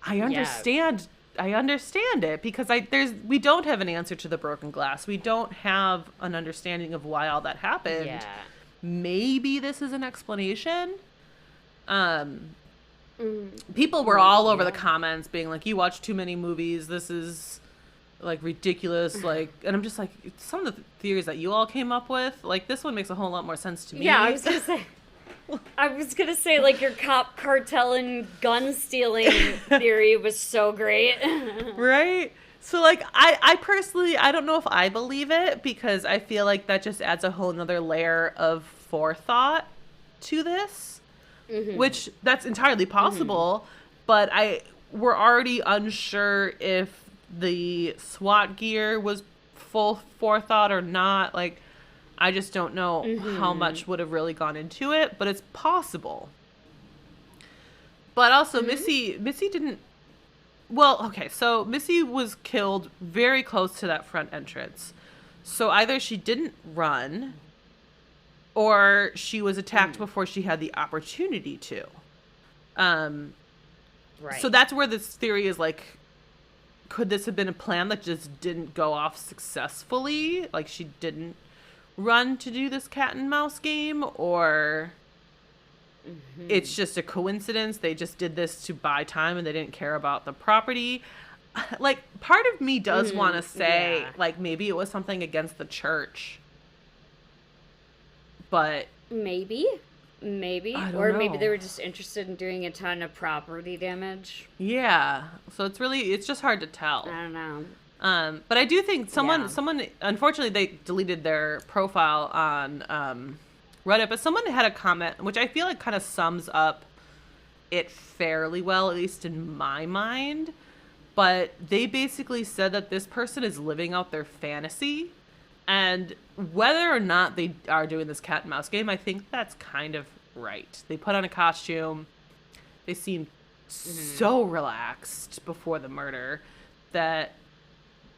understand... I understand it, because we don't have an answer to the broken glass. We don't have an understanding of why all that happened. Yeah. Maybe this is an explanation. People were all over the comments being like, you watch too many movies. This is like ridiculous. Like, and I'm just like, some of the theories that you all came up with, like, this one makes a whole lot more sense to me. Yeah, I was gonna say, like, your cop cartel and gun stealing theory was so great. Right? So, like, I personally, I don't know if I believe it, because I feel like that just adds a whole nother layer of forethought to this, which that's entirely possible, but we're already unsure if the SWAT gear was full forethought or not. Like, I just don't know how much would have really gone into it, but it's possible. But also, Missy didn't... Well, okay, so Missy was killed very close to that front entrance. So either she didn't run, or she was attacked before she had the opportunity to. Right. So that's where this theory is, like, could this have been a plan that just didn't go off successfully? Like, she didn't run to do this cat and mouse game, or it's just a coincidence. They just did this to buy time and they didn't care about the property. Like, part of me does want to say, like, maybe it was something against the church. But maybe, or maybe they were just interested in doing a ton of property damage. Yeah, so it's just hard to tell. I don't know. But I do think someone, unfortunately, they deleted their profile on Reddit, but someone had a comment, which I feel like kind of sums up it fairly well, at least in my mind. But they basically said that this person is living out their fantasy. And whether or not they are doing this cat and mouse game, I think that's kind of right. They put on a costume. They seemed so relaxed before the murder that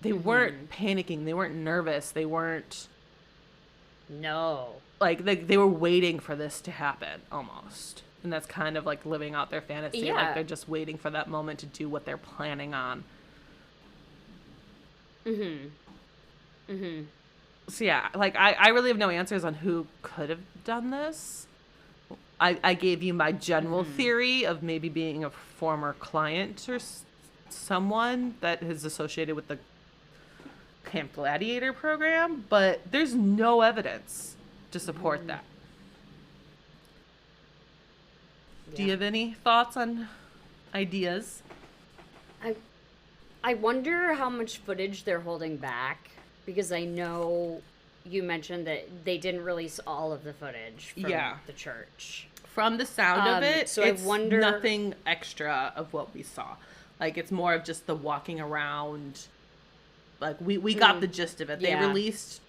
they weren't panicking. They weren't nervous. They weren't... No. Like, they were waiting for this to happen, almost. And that's kind of like living out their fantasy. Yeah. Like, they're just waiting for that moment to do what they're planning on. So yeah, like, I really have no answers on who could have done this. I gave you my general theory of maybe being a former client or someone that is associated with the Camp Gladiator program, but there's no evidence to support that. Yeah. Do you have any thoughts on ideas? I wonder how much footage they're holding back, because I know you mentioned that they didn't release all of the footage from the church. From the sound of it, so it's I wonder... nothing extra of what we saw. Like, it's more of just the walking around. Like, we got the gist of it. They released,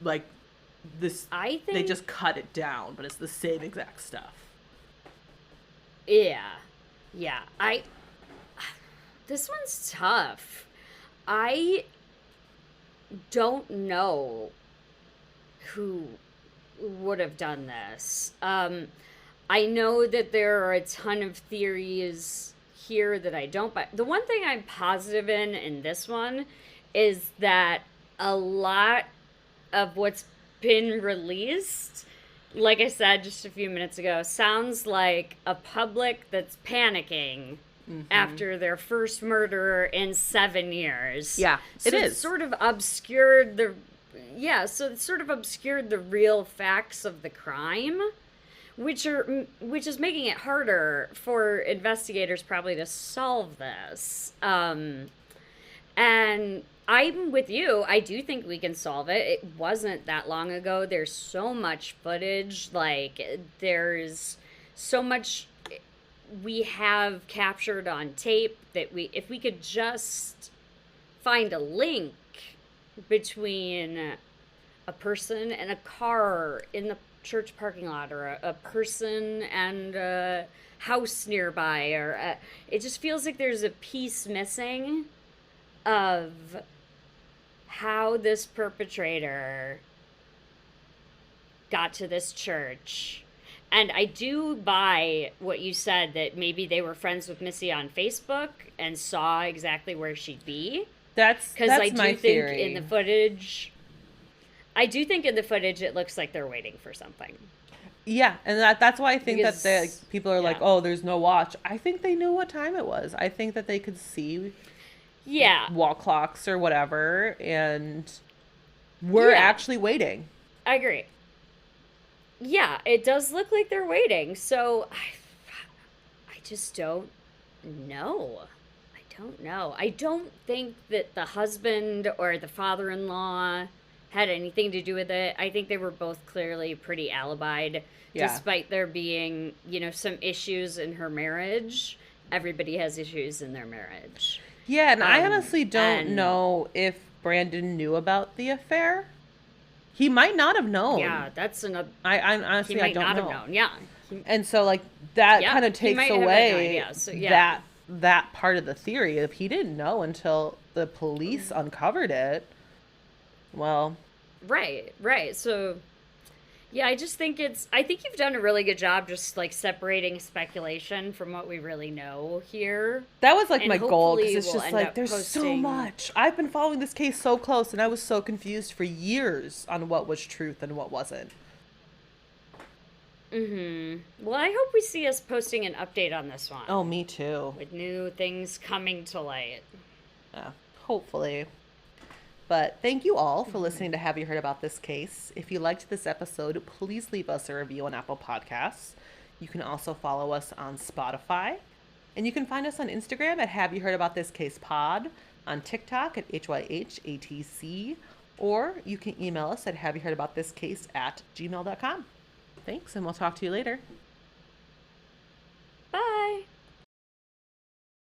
like, this... I think... They just cut it down, but it's the same exact stuff. Yeah. This one's tough. I don't know who would have done this. I know that there are a ton of theories here that I don't buy. The one thing I'm positive in this one is that a lot of what's been released, like I said just a few minutes ago, sounds like a public that's panicking after their first murder in 7 years. Yeah, it is. It sort of obscured the... Yeah, so it sort of obscured the real facts of the crime, which is making it harder for investigators probably to solve this. And I'm with you. I do think we can solve it. It wasn't that long ago. There's so much footage. Like, there's so much we have captured on tape that if we could just find a link between a person and a car in the church parking lot, or a person and a house nearby, or it just feels like there's a piece missing of how this perpetrator got to this church. And I do buy what you said, that maybe they were friends with Missy on Facebook and saw exactly where she'd be. That's my theory. Think in the footage, it looks like they're waiting for something. Yeah, and that's why I think that people are like, oh, there's no watch. I think they knew what time it was. I think that they could see wall clocks or whatever, and we're actually waiting. I agree. Yeah, it does look like they're waiting. So I just don't know. I don't think that the husband or the father-in-law had anything to do with it. I think they were both clearly pretty alibied, despite there being, some issues in her marriage. Everybody has issues in their marriage. Yeah, and I honestly don't know if Brandon knew about the affair. He might not have known. Yeah, that's another... I honestly, I don't know. He might not have known, yeah. And so, like, that kind of takes away so, that part of the theory. If he didn't know until the police uncovered it, well... Right. So, Yeah, I think you've done a really good job just like separating speculation from what we really know here. That was like And my goal, because hopefully it's we'll just end like, up there's so posting. much. I've been following this case so close, and I was so confused for years on what was truth and what wasn't. Well, I hope we see us posting an update on this Oh, one me too. with new things coming to light. Yeah, hopefully. But thank you all for listening to Have You Heard About This Case? If you liked this episode, please leave us a review on Apple Podcasts. You can also follow us on Spotify. And you can find us on Instagram at Have You Heard About This Case Pod, on TikTok at HYHATC, or you can email us at haveyouheardaboutthiscase@gmail.com. Thanks, and we'll talk to you later.